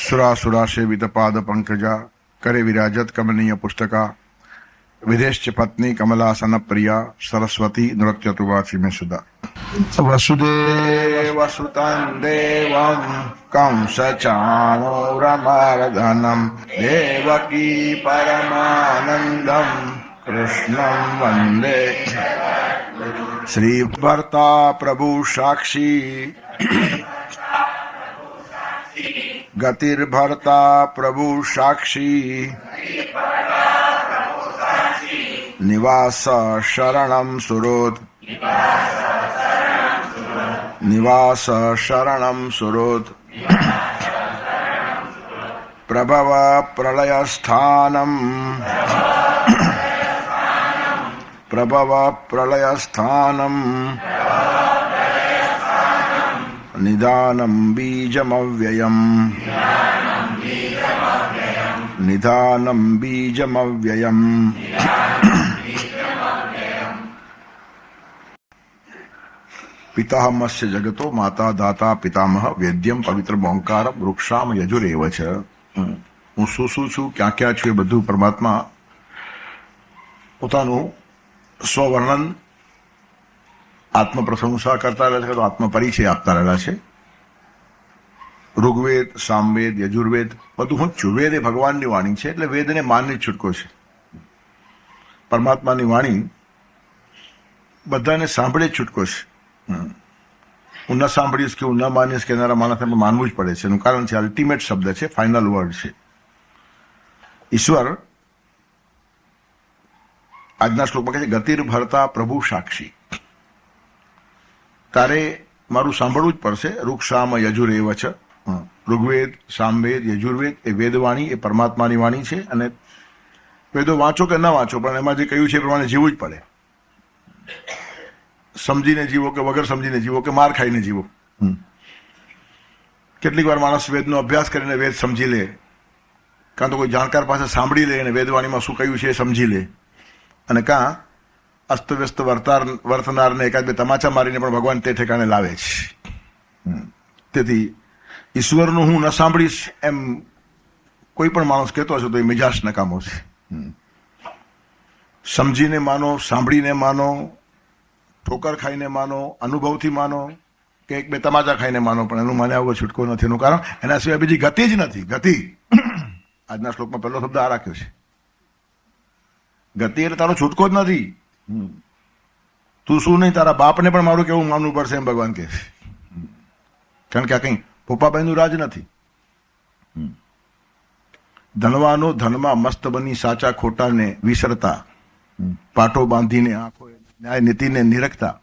सुरासुरा सेवित पाद पंकजा करे विराजत कमनीय पुस्तका विदेश पत्नी कमलासन प्रिया सरस्वती नृत्य तुवासी में सुधा वसुदेव सुतं देवं कंस चाणूरमर्दनं देवकी परमानंदं कृष्णं वंदे श्री भर्ता प्रभु साक्षी गतिर्भर्ता प्रभु साक्षी निवास शरणं सुरोध निवास शरणं सुरोध प्रभव प्रलयस्थानं प्रभव प्रलयस्थानं निदानं बीजमव्ययम् निदानं बीजमव्ययम् पितामहस्य जगतो माता दाता पितामह वेद्यम पवित्र ओंकार वृक्षाम यजुरेव छ હું શું છું ક્યાં ક્યાં છું એ બધું પરમાત્મા પોતાનું સ્વવર્ણન આત્મપ્રશંસા કરતા રહે છે, તો આત્મપરિચય આપતા રહેલા છે. ઋગ્વેદ, સામવેદ, યજુર્વેદ બધું હું છું. વેદ એ ભગવાનની વાણી છે, એટલે વેદને માનની જ છૂટકો છે. પરમાત્માની વાણી બધાને સાંભળે જ છૂટકો છે. હું ન સાંભળીશ કે હું ન માનીશ કે એનારા માણસને માનવું જ પડે છે. એનું કારણ છે અલ્ટિમેટ શબ્દ છે, ફાઇનલ વર્ડ છે. ઈશ્વર આજના શ્લોકમાં કહે છે ગતિર ભરતા પ્રભુ સાક્ષી. તારે મારું સાંભળવું જ પડશે. ઋક્ષામ યજુરેવ છ. ઋગ્વેદ, સામવેદ, યજુર્વેદ એ વેદવાણી, એ પરમાત્માની વાણી છે. અને વેદો વાંચો કે ન વાંચો પણ એમાં જે કહ્યું છે એ પ્રમાણે જીવવું જ પડે. સમજીને જીવો કે વગર સમજીને જીવો કે માર ખાઈને જીવો. કેટલીક વાર માણસ વેદનો અભ્યાસ કરીને વેદ સમજી લે, કાં તો કોઈ જાણકાર પાસે સાંભળી લે અને વેદવાણીમાં શું કહ્યું છે એ સમજી લે, અને કાં અસ્તવ્યસ્ત વર્તનારને એકાદ બે તમાચા મારીને પણ ભગવાન તે ઠેકાણે લાવે છે. તેથી ઈશ્વરનું હું ન સાંભળીશ એમ કોઈ પણ માણસ કહેતો હશે તો એ મિજાજ નકામો છે. સમજીને માનો, સાંભળીને માનો, ઠોકર ખાઈને માનો, અનુભવથી માનો કે એક બે તમાચા ખાઈને માનો, પણ એનું માન્યા વગર છૂટકો નથી. એનું કારણ એના સિવાય બીજી ગતિ જ નથી. ગતિ આજના શ્લોકમાં પહેલો શબ્દ આ રાખ્યો છે. ગતિ એટલે તારો છૂટકો જ નથી. તું શું નહીં, તારા બાપને પણ મારું કેવું માનવું પડશે એમ ભગવાન કહે છે. કારણ કે આ કઈ પોપાભાઈનું રાજ નથી. ધનવાનો ધનમાં મસ્ત બની સાચા ખોટાને વિસરતા, પાટો બાંધીને આંખો ન્યાય નીતિને નિરખતા,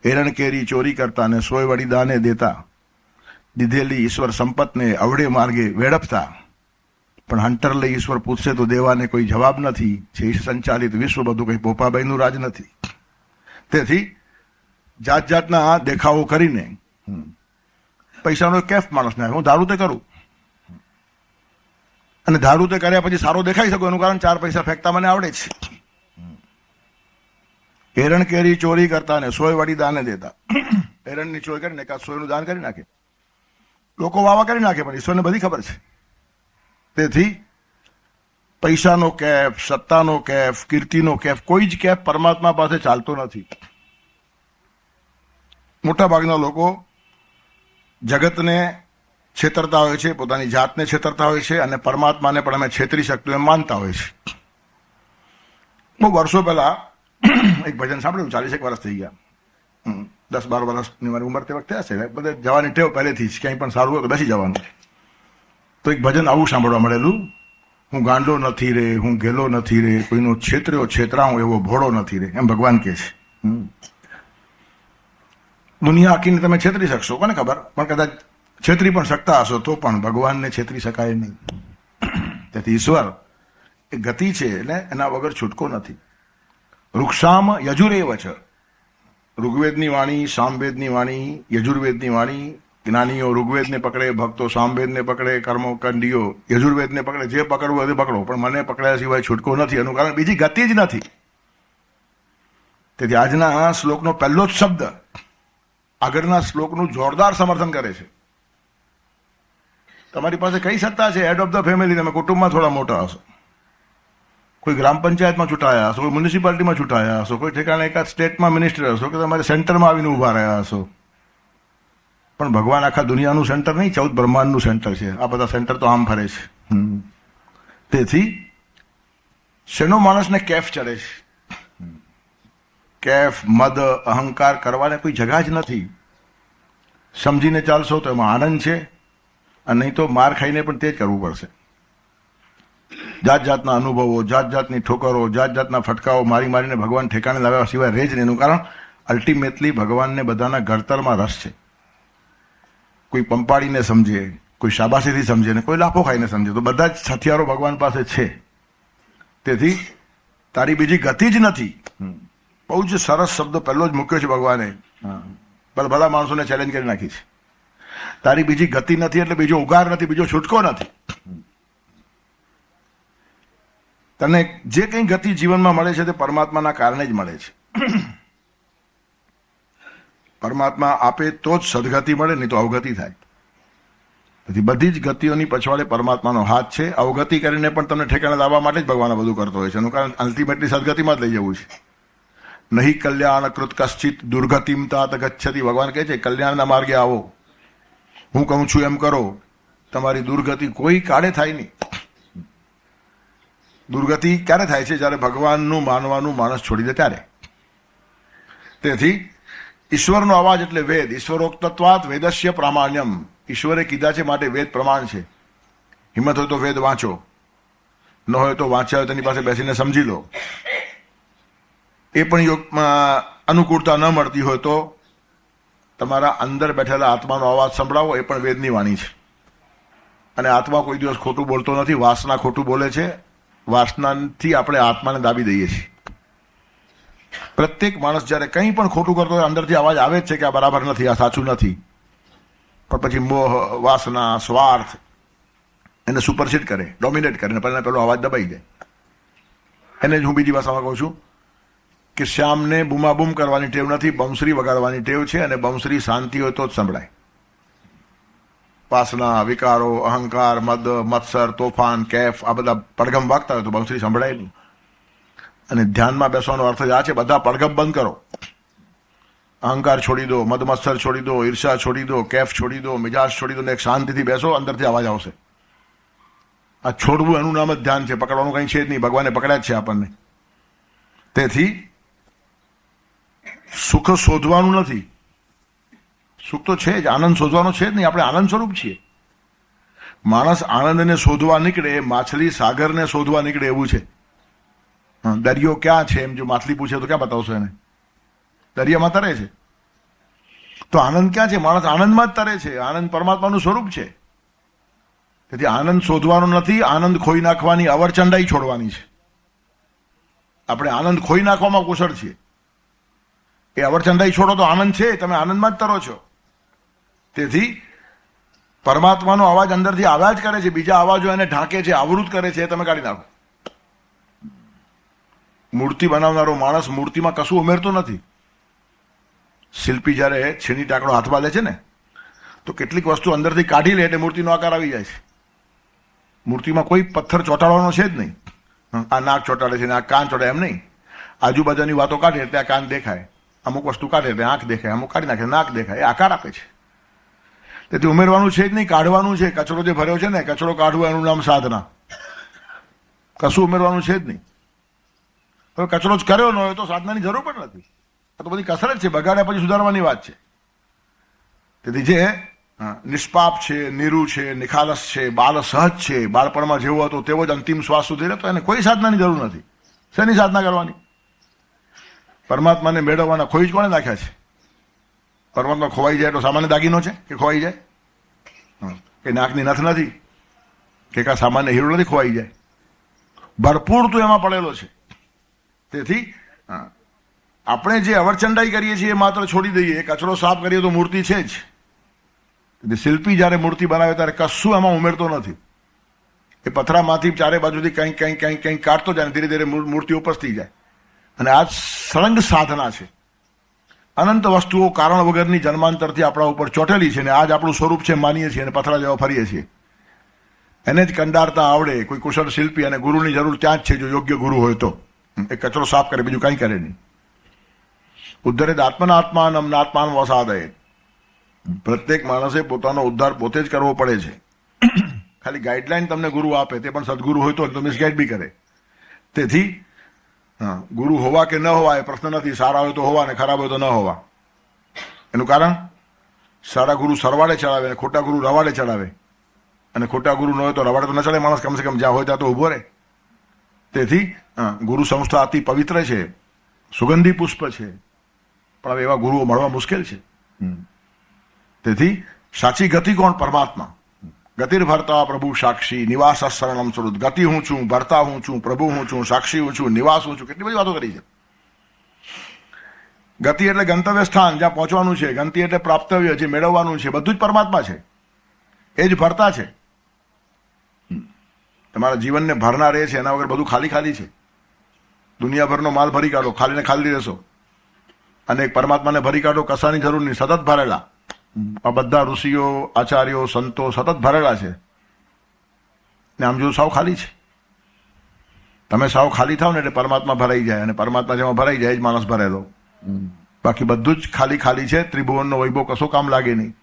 એરણ કેરી ચોરી કરતા ને સોય વળી દાને દેતા, દીધેલી ઈશ્વર સંપતને અવળે માર્ગે વેડપતા. પણ હંટર લઈ ઈશ્વર પૂછશે તો દેવાને કોઈ જવાબ નથી. છે સંચાલિત વિશ્વ બધું કઈ પોપાભાઈનું રાજ નથી. તેથી જાત જાતના દેખાવો કરીને પૈસાનો કેફ માણસને હું ધારું તે કરું, અને ધારું તે કર્યા પછી સારો દેખાઈ શકું એનું કારણ ચાર પૈસા ફેંકતા મને આવડે છે. એરણ કેરી ચોરી કરતા ને સોય વળી દાને દેતા. એરણની ચોરી કરીને એકાદ સોયનું દાન કરી નાખે, લોકો વાવા કરી નાખે, પણ ઈશ્વરને બધી ખબર છે. તેથી પૈસાનો કેફ, સત્તાનો કેફ, કીર્તિનો કેફ, કોઈ જ કેફ પરમાત્મા પાસે ચાલતો નથી. મોટા ભાગના લોકો જગતને છેતરતા હોય છે, પોતાની જાતને છેતરતા હોય છે, અને પરમાત્માને પણ અમે છેતરી શકતું એમ માનતા હોય છે. બહુ વર્ષો પહેલા એક ભજન સાંભળ્યું, 40 વર્ષ થઈ ગયા, 10-12 વર્ષની મારી ઉંમર તે વખતે હશે. બધે જવાની ટેવ પહેલેથી જ, ક્યાંય પણ સારું હોય તો બેસી જવાનું. તો એક ભજન આવું સાંભળવા મળેલું, હું ગાંડો નથી રે, હું ગેલો નથી રે, કોઈનો છેતર્યો છેતરાઉં એવો ભોળો નથી રે, એમ ભગવાન કહે છે. દુનિયા આખીને તમે છેતરી શકશો, કોને ખબર, પણ કદાચ છેતરી પણ શકતા હશો તો પણ ભગવાનને છેતરી શકાય નહીં. તેથી ઈશ્વર એ ગતિ છે, એટલે એના વગર છૂટકો નથી. વૃક્ષામ યજુરેવ છ. ઋગ્વેદની વાણી, સામવેદની વાણી, યજુર્વેદની વાણી. જ્ઞાનીઓ ઋગ્વેદને પકડે, ભક્તો સામવેદને પકડે, કર્મકાંડીઓ યજુર્વેદને પકડે. જે પકડવું એ પકડો, પણ મને પકડ્યા સિવાય છૂટકો નથી. એનું કારણ બીજી ગતિ જ નથી. તેથી આજના આ શ્લોકનો પહેલો જ શબ્દ આગળના શ્લોકનું જોરદાર સમર્થન કરે છે. તમારી પાસે કઈ સત્તા છે? Head of the family. તમે કુટુંબમાં થોડા મોટા હશો, કોઈ ગ્રામ પંચાયતમાં ચૂંટાયા હશો, કોઈ મ્યુનિસિપાલિટીમાં ચૂંટાયા હશો, કોઈ ઠેકાણે એકાદ સ્ટેટમાં મિનિસ્ટર હશો, કે તમારે સેન્ટરમાં આવીને ઊભા રહ્યા હશો. પણ ભગવાન આખા દુનિયાનું સેન્ટર નહીં, 14 બ્રહ્માંડનું સેન્ટર છે. આ બધા સેન્ટર તો આમ ફરે છે. તેથી શેનો માણસને કેફ ચડે છે? કેફ, મદ, અહંકાર કરવાને કોઈ જગા જ નથી. સમજીને ચાલશો તો એમાં આનંદ છે, અને નહીં તો માર ખાઈને પણ તે જ કરવું પડશે. જાત જાતના અનુભવો, જાત જાતની ઠોકરો, જાત જાતના ફટકાઓ મારી મારીને ભગવાન ઠેકાણે લાવ્યા સિવાય રહે જ નહીં. એનું કારણ અલ્ટિમેટલી ભગવાનને બધાના ઘડતરમાં રસ છે. કોઈ પંપાડીને સમજે, કોઈ શાબાશીથી સમજે ને કોઈ લાફો ખાઈને સમજે, તો બધા જ હથિયારો ભગવાન પાસે છે. તેથી તારી બીજી ગતિ જ નથી. બહુ જ સરસ શબ્દ પહેલો જ મૂક્યો છે ભગવાને, બધા માણસોને ચેલેન્જ કરી નાખી છે. તારી બીજી ગતિ નથી એટલે બીજો ઉગાર નથી, બીજો છૂટકો નથી. તને જે કંઈ ગતિ જીવનમાં મળે છે તે પરમાત્માના કારણે જ મળે છે. પરમાત્મા આપે તો જ સદગતિ મળે, નહીં તો અવગતિ થાય. તેથી બધી જ ગતિઓની પછવાડે પરમાત્માનો હાથ છે. અવગતિ કરીને પણ તમને ઠેકાણે લાવવા માટે જ ભગવાન બધું કરતો હોય છે. એનું કારણ અલ્ટિમેટલી સદગતિમાં જ લઈ જવું છે. નહીં કલ્યાણ કૃત કશ્ચિત દુર્ગતિમ તાત ગચ્છતિ. ભગવાન કહે છે કલ્યાણના માર્ગે આવો, હું કહું છું એમ કરો, તમારી દુર્ગતિ કોઈ કાળે થાય નહીં. દુર્ગતિ ક્યારે થાય છે? જ્યારે ભગવાનનું માનવાનું માણસ છોડી દે ત્યારે. તેથી ઈશ્વરનો અવાજ એટલે વેદ. ઈશ્વરોક્તત્વાત વેદસ્ય પ્રામાણ્યમ. ઈશ્વરે કીધા છે માટે વેદ પ્રમાણ છે. હિંમત હોય તો વેદ વાંચો, ન હોય તો વાંચ્યા હોય તેની પાસે બેસીને સમજી લો. એ પણ યોગમાં અનુકૂળતા ન મળતી હોય તો તમારા અંદર બેઠેલા આત્માનો અવાજ સંભળાવો. એ પણ વેદની વાણી છે. અને આત્મા કોઈ દિવસ ખોટું બોલતો નથી. વાસના ખોટું બોલે છે. વાસનાથી આપણે આત્માને દાબી દઈએ છીએ. પ્રત્યેક માણસ જ્યારે કંઈ પણ ખોટું કરતો હોય અંદરથી અવાજ આવે જ છે કે આ બરાબર નથી, આ સાચું નથી. પણ પછી મોહ, વાસના, સ્વાર્થ એને સુપરસીડ કરે, ડોમિનેટ કરે, ને પહેલા પેલો અવાજ દબાઈ જાય. એને જ હું બીજી ભાષામાં કહું છું કે શ્યામને બૂમાબૂમ કરવાની ટેવ નથી, બંસરી વગાડવાની ટેવ છે. અને બંસરી શાંતિ હોય તો જ સંભળાય. વાસના, વિકારો, અહંકાર, મદ, મત્સર, તોફાન, કેફ આ બધા પડઘમ વાગતા હોય તો બંસરી સંભળાય નહીં. અને ધ્યાનમાં બેસવાનો અર્થ જ આ છે, બધા પડઘમ બંધ કરો. અહંકાર છોડી દો, મદ મત્સર છોડી દો, ઈર્ષા છોડી દો, કેફ છોડી દો, મિજાજ છોડી દો, ને એક શાંતિથી બેસો. અંદરથી અવાજ આવશે. આ છોડવું એનું નામ જ ધ્યાન છે. પકડવાનું કંઈ છે જ નહીં. ભગવાને પકડ્યા જ છે આપણને. તેથી સુખ શોધવાનું નથી. સુખ તો છે જ, આનંદ શોધવાનો છે જ નહીં. આપણે આનંદ સ્વરૂપ છીએ. માણસ આનંદને શોધવા નીકળે, માછલી સાગરને શોધવા નીકળે એવું છે. દરિયો ક્યાં છે એમ જો માછલી પૂછે તો ક્યાં બતાવશો એને? દરિયામાં તરે છે. તો આનંદ ક્યાં છે? માણસ આનંદમાં જ તરે છે. આનંદ પરમાત્માનું સ્વરૂપ છે. તેથી આનંદ શોધવાનો નથી, આનંદ ખોઈ નાખવાની અવરચંડાઈ છોડવાની છે. આપણે આનંદ ખોઈ નાખવામાં કુશળ છીએ. એ અવરચંડાઈ છોડો તો આનંદ છે, તમે આનંદમાં જ તરો છો. તેથી પરમાત્માનો અવાજ અંદરથી આવ્યા જ કરે છે. બીજા અવાજો એને ઢાંકે છે, આવૃત કરે છે, તમે કાઢી નાખો. મૂર્તિ બનાવનારો માણસ મૂર્તિમાં કશું ઉમેરતો નથી. શિલ્પી જ્યારે છીણી ટાંકડો હાથમાં લે છે ને તો કેટલીક વસ્તુ અંદરથી કાઢી લે એટલે મૂર્તિનો આકાર આવી જાય છે. મૂર્તિમાં કોઈ પથ્થર ચોંટાડવાનો છે જ નહીં. આ નાક ચોંટાડે છે ને આ કાન ચોંટાડે એમ નહીં. આજુબાજુની વાતો કાઢે એટલે આ કાન દેખાય, અમુક વસ્તુ કાઢે એટલે આંખ દેખાય, અમુક કાઢી નાખે નાક દેખાય. એ આકાર આપે છે. તેથી ઉમેરવાનું છે જ નહીં, કાઢવાનું છે. કચરો જે ભર્યો છે ને, કચરો કાઢવો એનું નામ સાધના. કશું ઉમેરવાનું છે જ નહીં. હવે કચરો જ કર્યો ન હોય તો સાધનાની જરૂર પણ નથી. આ તો બધી કસરત છે, બગાડ્યા પછી સુધારવાની વાત છે. તેથી જે નિષ્પાપ છે, નિરુ છે, નિખાલસ છે, બાલ સહજ છે, બાળપણમાં જેવો હતો તેવો જ અંતિમ શ્વાસ સુધી રહે, તો એને કોઈ સાધનાની જરૂર નથી. શેની સાધના કરવાની? પરમાત્માને મેળવવાના ખોઈ જ કોણે નાખ્યા છે? પરમાત્મા ખોવાઈ જાય તો સામાન્ય દાગીનો છે કે ખોવાઈ જાય? કે નાકની નથ નથી કે કા સામાન્ય હીરો નથી ખોવાઈ જાય? ભરપૂર તો એમાં પડેલો છે. તેથી આપણે જે અવરચંડાઈ કરીએ છીએ એ માત્ર છોડી દઈએ. કચરો સાફ કરીએ તો મૂર્તિ છે જ. શિલ્પી જ્યારે મૂર્તિ બનાવે ત્યારે કશું એમાં ઉમેરતો નથી. એ પથરામાંથી ચારે બાજુથી કંઈક કંઈક કંઈક કંઈક કાઢતો જાય ને ધીરે ધીરે મૂર્તિ ઉપસતી જાય. અને આ સળંગ સાધના છે. અનંત વસ્તુઓ કારણ વગરની જન્માંતરથી આપણા ઉપર ચોટેલી છે ને આજ આપણું સ્વરૂપ છે માનીએ છીએ અને પથરા જેવા ફરીએ છીએ. એને જ કંડારતા આવડે. કોઈ કુશળ શિલ્પી અને ગુરુની જરૂર ત્યાં જ છે, જો યોગ્ય ગુરુ હોય તો. એ કચરો સાફ કરે, બીજું કંઈ કરે નહીં. ઉદ્ધરે આત્મનાત્માનમ નાત્માન વસાદય. પ્રત્યેક માણસે પોતાનો ઉદ્ધાર પોતે જ કરવો પડે છે. ખાલી ગાઈડલાઈન તમને ગુરુ આપે, તે પણ સદગુરુ હોય તો મિસગાઈડ બી કરે. તેથી ગુરુ હોવા કે ન હોવા એ પ્રશ્ન નથી. સારા હોય તો હોવા ને ખરાબ હોય તો ન હોવા. એનું કારણ, સારા ગુરુ સરવાળે ચડાવે અને ખોટા ગુરુ રવાડે ચડાવે. અને ખોટા ગુરુ ન હોય તો રવાડે તો ન ચડે માણસ, કમસે કમ જ્યાં હોય ત્યાં તો ઊભો રહે. તેથી ગુરુ સંસ્થા અતિ પવિત્ર છે, સુગંધી પુષ્પ છે, પણ હવે એવા ગુરુઓ મળવા મુશ્કેલ છે. તેથી સાચી ગતિ કોણ? પરમાત્મા. ગતિર ભરતા પ્રભુ સાક્ષી નિવાસ શરણમ સ્વરૂપ. ગતિ હું છું, ભરતા હું છું, પ્રભુ હું છું, સાક્ષી હું છું, નિવાસ હું છું. કેટલી બધી વાતો કરી છે. ગતિ એટલે ગંતવ્ય સ્થાન, જ્યાં પહોંચવાનું છે. ગંતિ એટલે પ્રાપ્તવ્ય, જે મેળવવાનું છે. બધું જ પરમાત્મા છે, એ જ ભરતા છે. તમારા જીવનને ભરનાર એ છે, એના વગર બધું ખાલી ખાલી છે. દુનિયાભરનો માલ ભરી કાઢો, ખાલીને ખાલી રહેશો. અને એક પરમાત્માને ભરી કાઢો, કશાની જરૂર નહીં, સતત ભરેલા. આ બધા ઋષિઓ, આચાર્યો, સંતો સતત ભરેલા છે. ને આમ જો સાવ ખાલી છે. તમે સાવ ખાલી થાવ ને એટલે પરમાત્મા ભરાઈ જાય, અને પરમાત્મા જેમાં ભરાઈ જાય જ માણસ ભરેલો. બાકી બધું જ ખાલી ખાલી છે. ત્રિભુવનનો વૈભવ કશો કામ લાગે નહીં.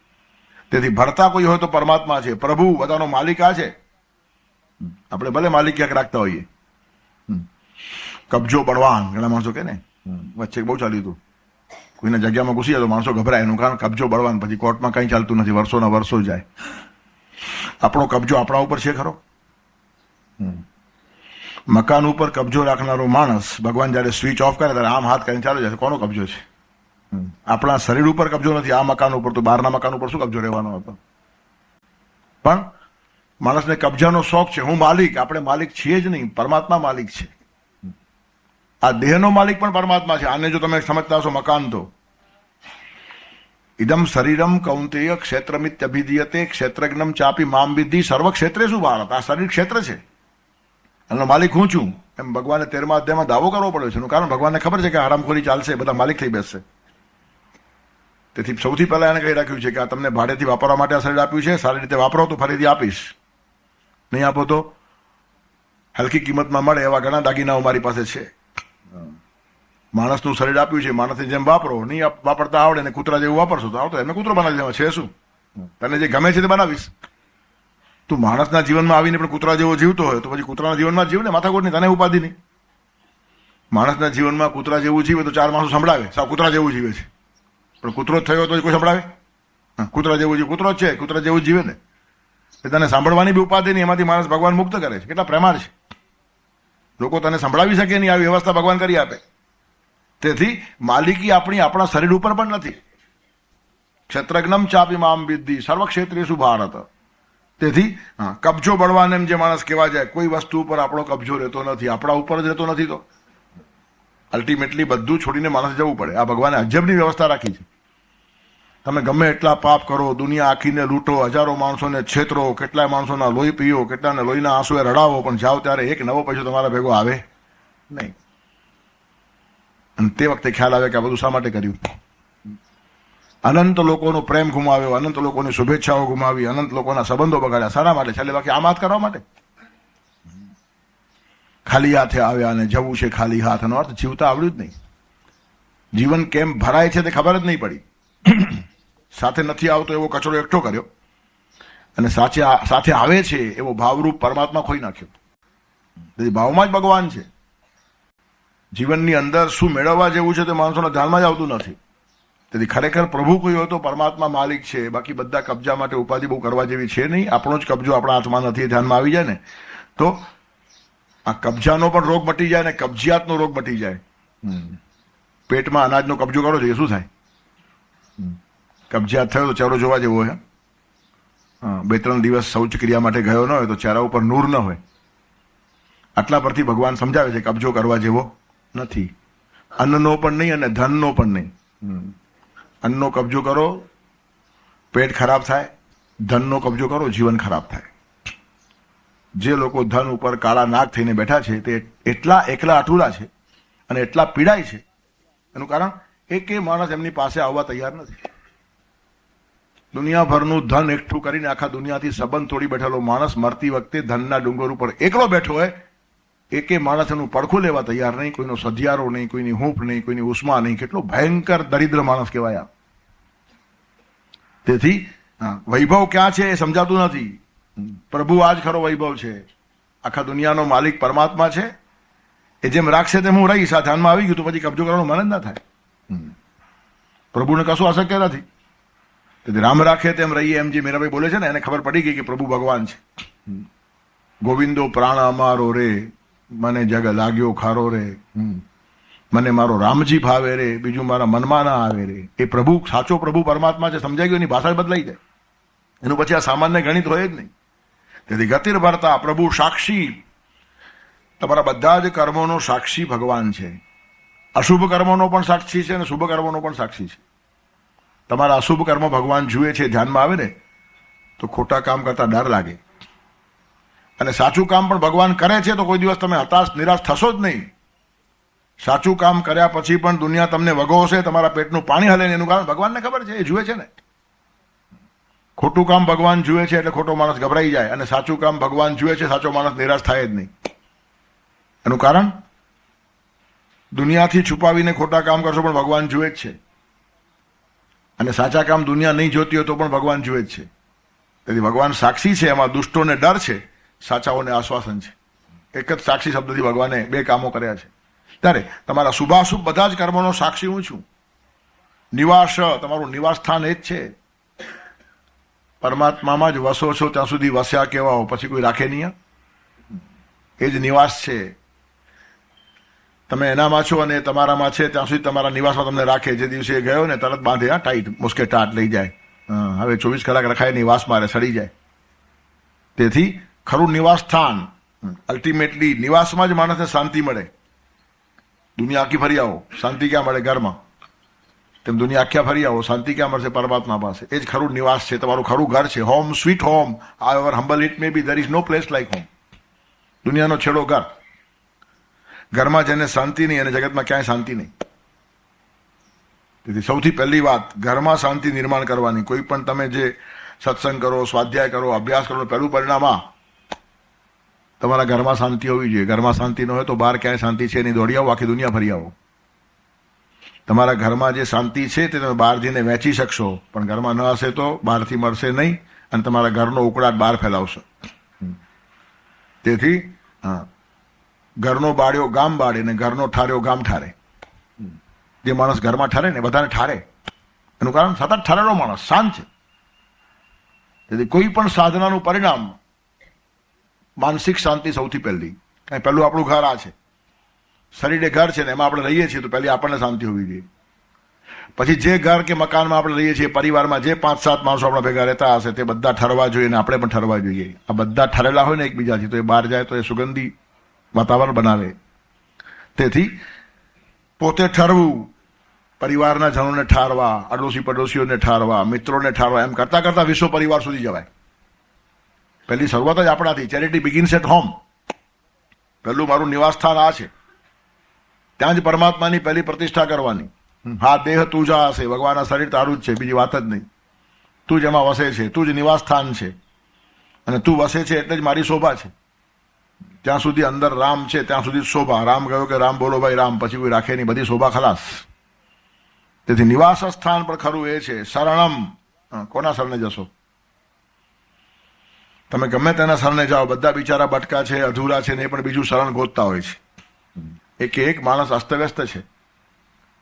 તેથી ભરતા કોઈ હોય તો પરમાત્મા છે. પ્રભુ બધાનો માલિક આ છે. આપણે ભલે માલિક ક્યાંક રાખતા હોઈએ. કબજો બળવાન ઘણા માણસો કે ને, વચ્ચે બહુ ચાલ્યું હતું. કોઈના જગ્યામાં ઘૂસી જાય તો માણસો ગભરાય. એનું કારણ કબજો બળવાન. પછી કોર્ટમાં કંઈ ચાલતું નથી, વર્ષોના વર્ષો જાય. આપણો કબજો આપણા ઉપર છે ખરો? મકાન ઉપર કબજો રાખનારો માણસ ભગવાન જયારે સ્વિચ ઓફ કરે ત્યારે આમ હાથ કરીને ચાલુ જાય. કોનો કબજો છે? આપણા શરીર ઉપર કબજો નથી. આ મકાન ઉપર તો બહારના મકાન ઉપર શું કબજો રહેવાનો હતો? પણ માણસને કબજાનો શોખ છે. હું માલિક. આપણે માલિક છીએ જ નહીં, પરમાત્મા માલિક છે. આ દેહનો માલિક પણ પરમાત્મા છે. આને જો તમે સમજતા હશો, મકાન તો ઇદમ શરીરમ કૌંતેય ક્ષેત્રમિત્યભિધીયતે ક્ષેત્રજ્ઞમ ચાપી મામ વિદ્ધિ સર્વ ક્ષેત્રે શું ભારત. આ શરીર ક્ષેત્ર છે, એનો માલિક હું છું. એમ ભગવાને 13મા અધ્યાયમાં દાવો કરવો પડ્યો છે. એનું કારણ ભગવાનને ખબર છે કે હરામખોરી ચાલશે, બધા માલિક થઈ બેસશે. તેથી સૌથી પહેલા એને કહી રાખ્યું છે કે આ તમને ભાડેથી વાપરવા માટે આ શરીર આપ્યું છે. સારી રીતે વાપરો તો ફરીથી આપીશ, નહીં આપો તો હલકી કિંમતમાં મળે એવા ઘણા દાગીનાઓ મારી પાસે છે. માણસનું શરીર આપ્યું છે, માણસની જેમ વાપરો. નહીં વાપરતા આવડે ને કૂતરા જેવું વાપરશો તો આવતો એમને કૂતરો બનાવી દેવા છે. શું તને જે ગમે છે તે બનાવીશ. તું માણસના જીવનમાં આવીને પણ કૂતરા જેવો જીવતો હોય તો પછી કૂતરાના જીવનમાં જીવ ને, માથાકૂટની તને ઉપાધિ નહીં. માણસના જીવનમાં કૂતરા જેવું જીવે તો 4 માણસો સંભળાવે સાવ કૂતરા જેવું જીવે છે. પણ કૂતરો જ થયો તો કોઈ સંભળાવે? કૂતરા જેવું જીવ કૂતરો જ છે, કૂતરા જેવું જીવે ને. તને સાંભળવાની બી ઉપાધિ નહીં. એમાંથી માણસ ભગવાન મુક્ત કરે છે. કેટલા પ્રેમાળ છે લોકો. તને સંભળાવી શકે નહીં, આવી વ્યવસ્થા ભગવાન કરી આપે. તેથી માલિકી આપણા શરીર ઉપર પણ નથી. ક્ષેત્રજ્ઞમ ચાપી મામ વિદ્ધિ સર્વ ક્ષેત્રેષુ ભારત. તેથી કબજો બળવાન એમ જે માણસ કહેવા જાય, કોઈ વસ્તુ ઉપર આપણો કબજો રહેતો નથી, આપણા ઉપર જ રહેતો નથી. તો અલ્ટિમેટલી બધું છોડીને માણસ જવું પડે. આ ભગવાને અજબની વ્યવસ્થા રાખી છે. તમે ગમે એટલા પાપ કરો, દુનિયા આખીને લૂંટો, હજારો માણસોને છેતરો, કેટલાય માણસોના લોહી પીઓ, કેટલાને લોહીના આંસુએ રડાવો, પણ જાઓ ત્યારે એક નવો પૈસો તમારા ભેગો આવે નહીં. અને તે વખતે ખ્યાલ આવે કે આ બધું શા માટે કર્યું. અનંત લોકોનો પ્રેમ ગુમાવ્યો, અનંત લોકોની શુભેચ્છાઓ ગુમાવી, અનંત લોકોના સંબંધો બગાડ્યા. શાના માટે? છેલ્લે બાકી આમ હાથ કરવા માટે. ખાલી હાથે આવ્યા અને જવું છે ખાલી હાથ. એનો અર્થ જીવતા આવડ્યું જ નહીં. જીવન કેમ ભરાય છે તે ખબર જ નહીં પડી. સાથે નથી આવતો એવો કચરો એકઠો કર્યો, અને સાથે આવે છે એવો ભાવરૂપ પરમાત્મા ખોઈ નાખ્યો. તેથી ભાવમાં જ ભગવાન છે. જીવનની અંદર શું મેળવવા જેવું છે તે માણસોના ધ્યાનમાં જ આવતું નથી. તેથી ખરેખર પ્રભુ કોઈ હોય તો પરમાત્મા માલિક છે. બાકી બધા કબજા માટે ઉપાધિ બહુ કરવા જેવી છે નહીં. આપણો જ કબજો આપણા હાથમાં નથી, ધ્યાનમાં આવી જાય ને તો આ કબજાનો પણ રોગ મટી જાય ને કબજિયાતનો રોગ મટી જાય. પેટમાં અનાજનો કબજો કરો છો એ શું થાય? કબજિયાત થયો તો ચહેરો જોવા જેવો હોય. 2-3 દિવસ શૌચક્રિયા માટે ગયો ન હોય તો ચહેરા ઉપર નૂર ન હોય. આટલા પરથી ભગવાન સમજાવે છે કબજો કરવા જેવો નથી. અન્નનો પણ નહીં અને ધનનો પણ નહીં. અન્નનો કબજો કરો પેટ ખરાબ થાય, ધનનો કબજો કરો જીવન ખરાબ થાય. જે લોકો ધન ઉપર કાળા નાગ થઈને બેઠા છે તે એટલા એકલા અટુલા છે અને એટલા પીડાય છે. એનું કારણ એકે માણસ એમની પાસે આવવા તૈયાર નથી. દુનિયાભરનું ધન એકઠું કરીને આખા દુનિયાથી સંબંધ તોડી બેઠેલો માણસ મરતી વખતે ધનના ડુંગર ઉપર એકલો બેઠો હોય, એકે માણસ એનું પડખું લેવા તૈયાર નહીં, કોઈનો સધિયારો નહીં, કોઈની હૂંફ નહીં, કોઈની ઉષ્મા નહીં. કેટલો ભયંકર દરિદ્ર માણસ કહેવાય. તેથી વૈભવ ક્યાં છે એ સમજાતું નથી. પ્રભુ આજ ખરો વૈભવ છે. આખા દુનિયાનો માલિક પરમાત્મા છે. એ જેમ રાખશે તેમ હું રહીશ. આ ધ્યાનમાં આવી ગયું તો પછી કબજો કરવાનું મન જ ના થાય. પ્રભુને કશું અશક્ય નથી. તેથી રામ રાખે તેમ રહીએ એમ જે મીરાભાઈ બોલે છે ને, એને ખબર પડી ગઈ કે પ્રભુ ભગવાન છે. ગોવિંદો પ્રાણ અમારો રે, મને જગ લાગ્યો ખારો રે, મને મારો રામજી ભાવે રે, બીજું મારા મનમાં ના આવે રે. એ પ્રભુ સાચો પ્રભુ પરમાત્મા છે. સમજાઈ ગયું? એની ભાષા બદલાઈ જાય. એનું પછી આ સામાન્ય ગણિત હોય જ નહીં. તેથી ગતિર ભરતા પ્રભુ સાક્ષી, તમારા બધા જ કર્મોનો સાક્ષી ભગવાન છે. અશુભ કર્મોનો પણ સાક્ષી છે અને શુભ કર્મોનો પણ સાક્ષી છે. તમારા અશુભ કર્મ ભગવાન જુએ છે, ધ્યાનમાં આવે ને તો ખોટા કામ કરતા ડર લાગે. અને સાચું કામ પણ ભગવાન કરે છે તો કોઈ દિવસ તમે હતાશ નિરાશ થશો જ નહીં. સાચું કામ કર્યા પછી પણ દુનિયા તમને વગોશે, તમારા પેટનું પાણી હલે, એનું કારણ ભગવાનને ખબર છે, એ જુએ છે ને. ખોટું કામ ભગવાન જુએ છે એટલે ખોટો માણસ ગભરાઈ જાય, અને સાચું કામ ભગવાન જુએ છે, સાચો માણસ નિરાશ થાય જ નહીં. એનું કારણ, દુનિયાથી છુપાવીને ખોટા કામ કરશો પણ ભગવાન જુએ જ છે, અને સાચા કામ દુનિયા નહીં જોતી હોય તો પણ ભગવાન જુએ જ છે. તેથી ભગવાન સાક્ષી છે. એમાં દુષ્ટોને ડર છે, સાચાઓને આશ્વાસન છે. એક જ સાક્ષી શબ્દથી ભગવાને બે કામો કર્યા છે. ત્યારે તમારા શુભાશુભ બધા જ કર્મોનો સાક્ષી હું છું. નિવાસ, તમારું નિવાસ સ્થાન એ જ છે. પરમાત્મામાં જ વસો છો ત્યાં સુધી વસ્યા કહેવાઓ, પછી કોઈ રાખે નહીં. એ જ નિવાસ છે. તમે એનામાં છો અને તમારામાં છે ત્યાં સુધી તમારા નિવાસમાં તમને રાખે. જે દિવસે એ ગયો ને તરત બાંધે, ટાઈટ મુસ્કે ટાટ લઈ જાય. હવે 24 કલાક રખાય નિવાસ મારે, સડી જાય. તેથી ખરું નિવાસ સ્થાન, અલ્ટિમેટલી નિવાસમાં જ માણસને શાંતિ મળે. દુનિયા આખી ફરી આવો, શાંતિ ક્યાં મળે? ઘરમાં. તેમ દુનિયા આખ્યા ફરી આવો, શાંતિ ક્યાં મળશે? પરમાત્મા પાસે. એ જ ખરું નિવાસ છે, તમારું ખરું ઘર છે. Home sweet home, however humble it may be, there is no place like home. દુનિયાનો છેડો ઘર. ઘરમાં જેને શાંતિ નહીં અને જગતમાં ક્યાંય શાંતિ નહીં. તેથી સૌથી પહેલી વાત, ઘરમાં શાંતિ નિર્માણ કરવાની. કોઈ પણ તમે જે સત્સંગ કરો, સ્વાધ્યાય કરો, અભ્યાસ કરો, પહેલું પરિણામ આ, તમારા ઘરમાં શાંતિ હોવી જોઈએ. ઘરમાં શાંતિ ન હોય તો બહાર ક્યાંય શાંતિ છે નહીં, દોડી આવો, આખી દુનિયા ફરી આવો. તમારા ઘરમાં જે શાંતિ છે તે તમે બહાર જઈને વહેંચી શકશો, પણ ઘરમાં ન હશે તો બહારથી મળશે નહીં, અને તમારા ઘરનો ઉકળાટ બહાર ફેલાવશો. તેથી ઘરનો બાળ્યો ગામ બાળે ને ઘરનો ઠાર્યો ગામ ઠારે. જે માણસ ઘરમાં ઠરે ને બધાને ઠારે. એનું કારણ સતત ઠરેલો માણસ શાંત છે. તેથી કોઈ પણ સાધનાનું પરિણામ માનસિક શાંતિ સૌથી પહેલી. પહેલું આપણું ઘર આ છે, શરીરે ઘર છે ને એમાં આપણે રહીએ છીએ, તો પહેલી આપણને શાંતિ હોવી જોઈએ. પછી જે ઘર કે મકાનમાં આપણે રહીએ છીએ, પરિવારમાં જે 5-7 માણસો આપણા ભેગા રહેતા હશે તે બધા ઠરવા જોઈએ, ને આપણે પણ ઠરવા જોઈએ. આ બધા ઠરેલા હોય ને એકબીજાથી, તો એ બહાર જાય તો એ સુગંધી વાતાવરણ બનાવે. તેથી પોતે ઠરવું, પરિવારના જનોને ઠારવા, અડોશી પડોશીઓને ઠારવા, મિત્રોને ઠારવા, એમ કરતા કરતા વિશ્વ પરિવાર સુધી જવાય. પહેલી શરૂઆત જ આપણાથી. Charity begins at home. પહેલું મારું નિવાસ સ્થાન આ છે, ત્યાં જ પરમાત્માની પહેલી પ્રતિષ્ઠા કરવાની. હા, દેહ તું જ હશે, ભગવાનના શરીર તારું જ છે, બીજી વાત જ નહીં. તું જ એમાં વસે છે, તું જ નિવાસ સ્થાન છે, અને તું વસે છે એટલે જ મારી શોભા છે. ત્યાં સુધી અંદર રામ છે ત્યાં સુધી શોભા. રામ ગયો કે રામ બોલો ભાઈ રામ, પછી કોઈ રાખે નહીં, બધી શોભા ખલાસ. તેથી નિવાસ સ્થાન પણ ખરું એ છે. શરણમ, કોના શરણે જશો? તમે ગમે તેના શરણે જાઓ, બધા બિચારા બટકા છે, અધૂરા છે, ને એ પણ બીજું શરણ ગોતતા હોય છે. એક માણસ અસ્તવ્યસ્ત છે.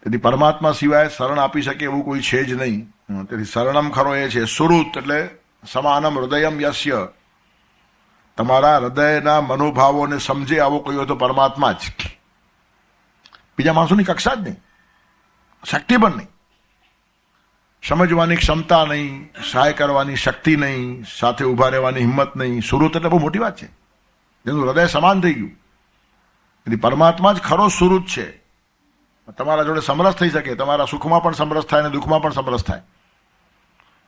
તેથી પરમાત્મા સિવાય શરણ આપી શકે એવું કોઈ છે જ નહીં. તેથી શરણમ ખરો એ છે. સુરુત એટલે સમાનમ હૃદયમ યસ્ય. તમારા હૃદયના મનોભાવોને સમજે આવો કોઈ હોય તો પરમાત્મા જ. બીજા માણસોની કક્ષા જ નહીં, શક્તિ પણ નહીં. સમજવાની ક્ષમતા નહીં, સહાય કરવાની શક્તિ નહીં, સાથે ઊભા રહેવાની હિંમત નહીં. સુરુત એટલે બહુ મોટી વાત છે, જેનું હૃદય સમાન થઈ ગયું. એટલે પરમાત્મા જ ખરો સુરુત છે. તમારા જોડે સમરસ થઈ શકે, તમારા સુખમાં પણ સમરસ થાય અને દુઃખમાં પણ સમરસ થાય.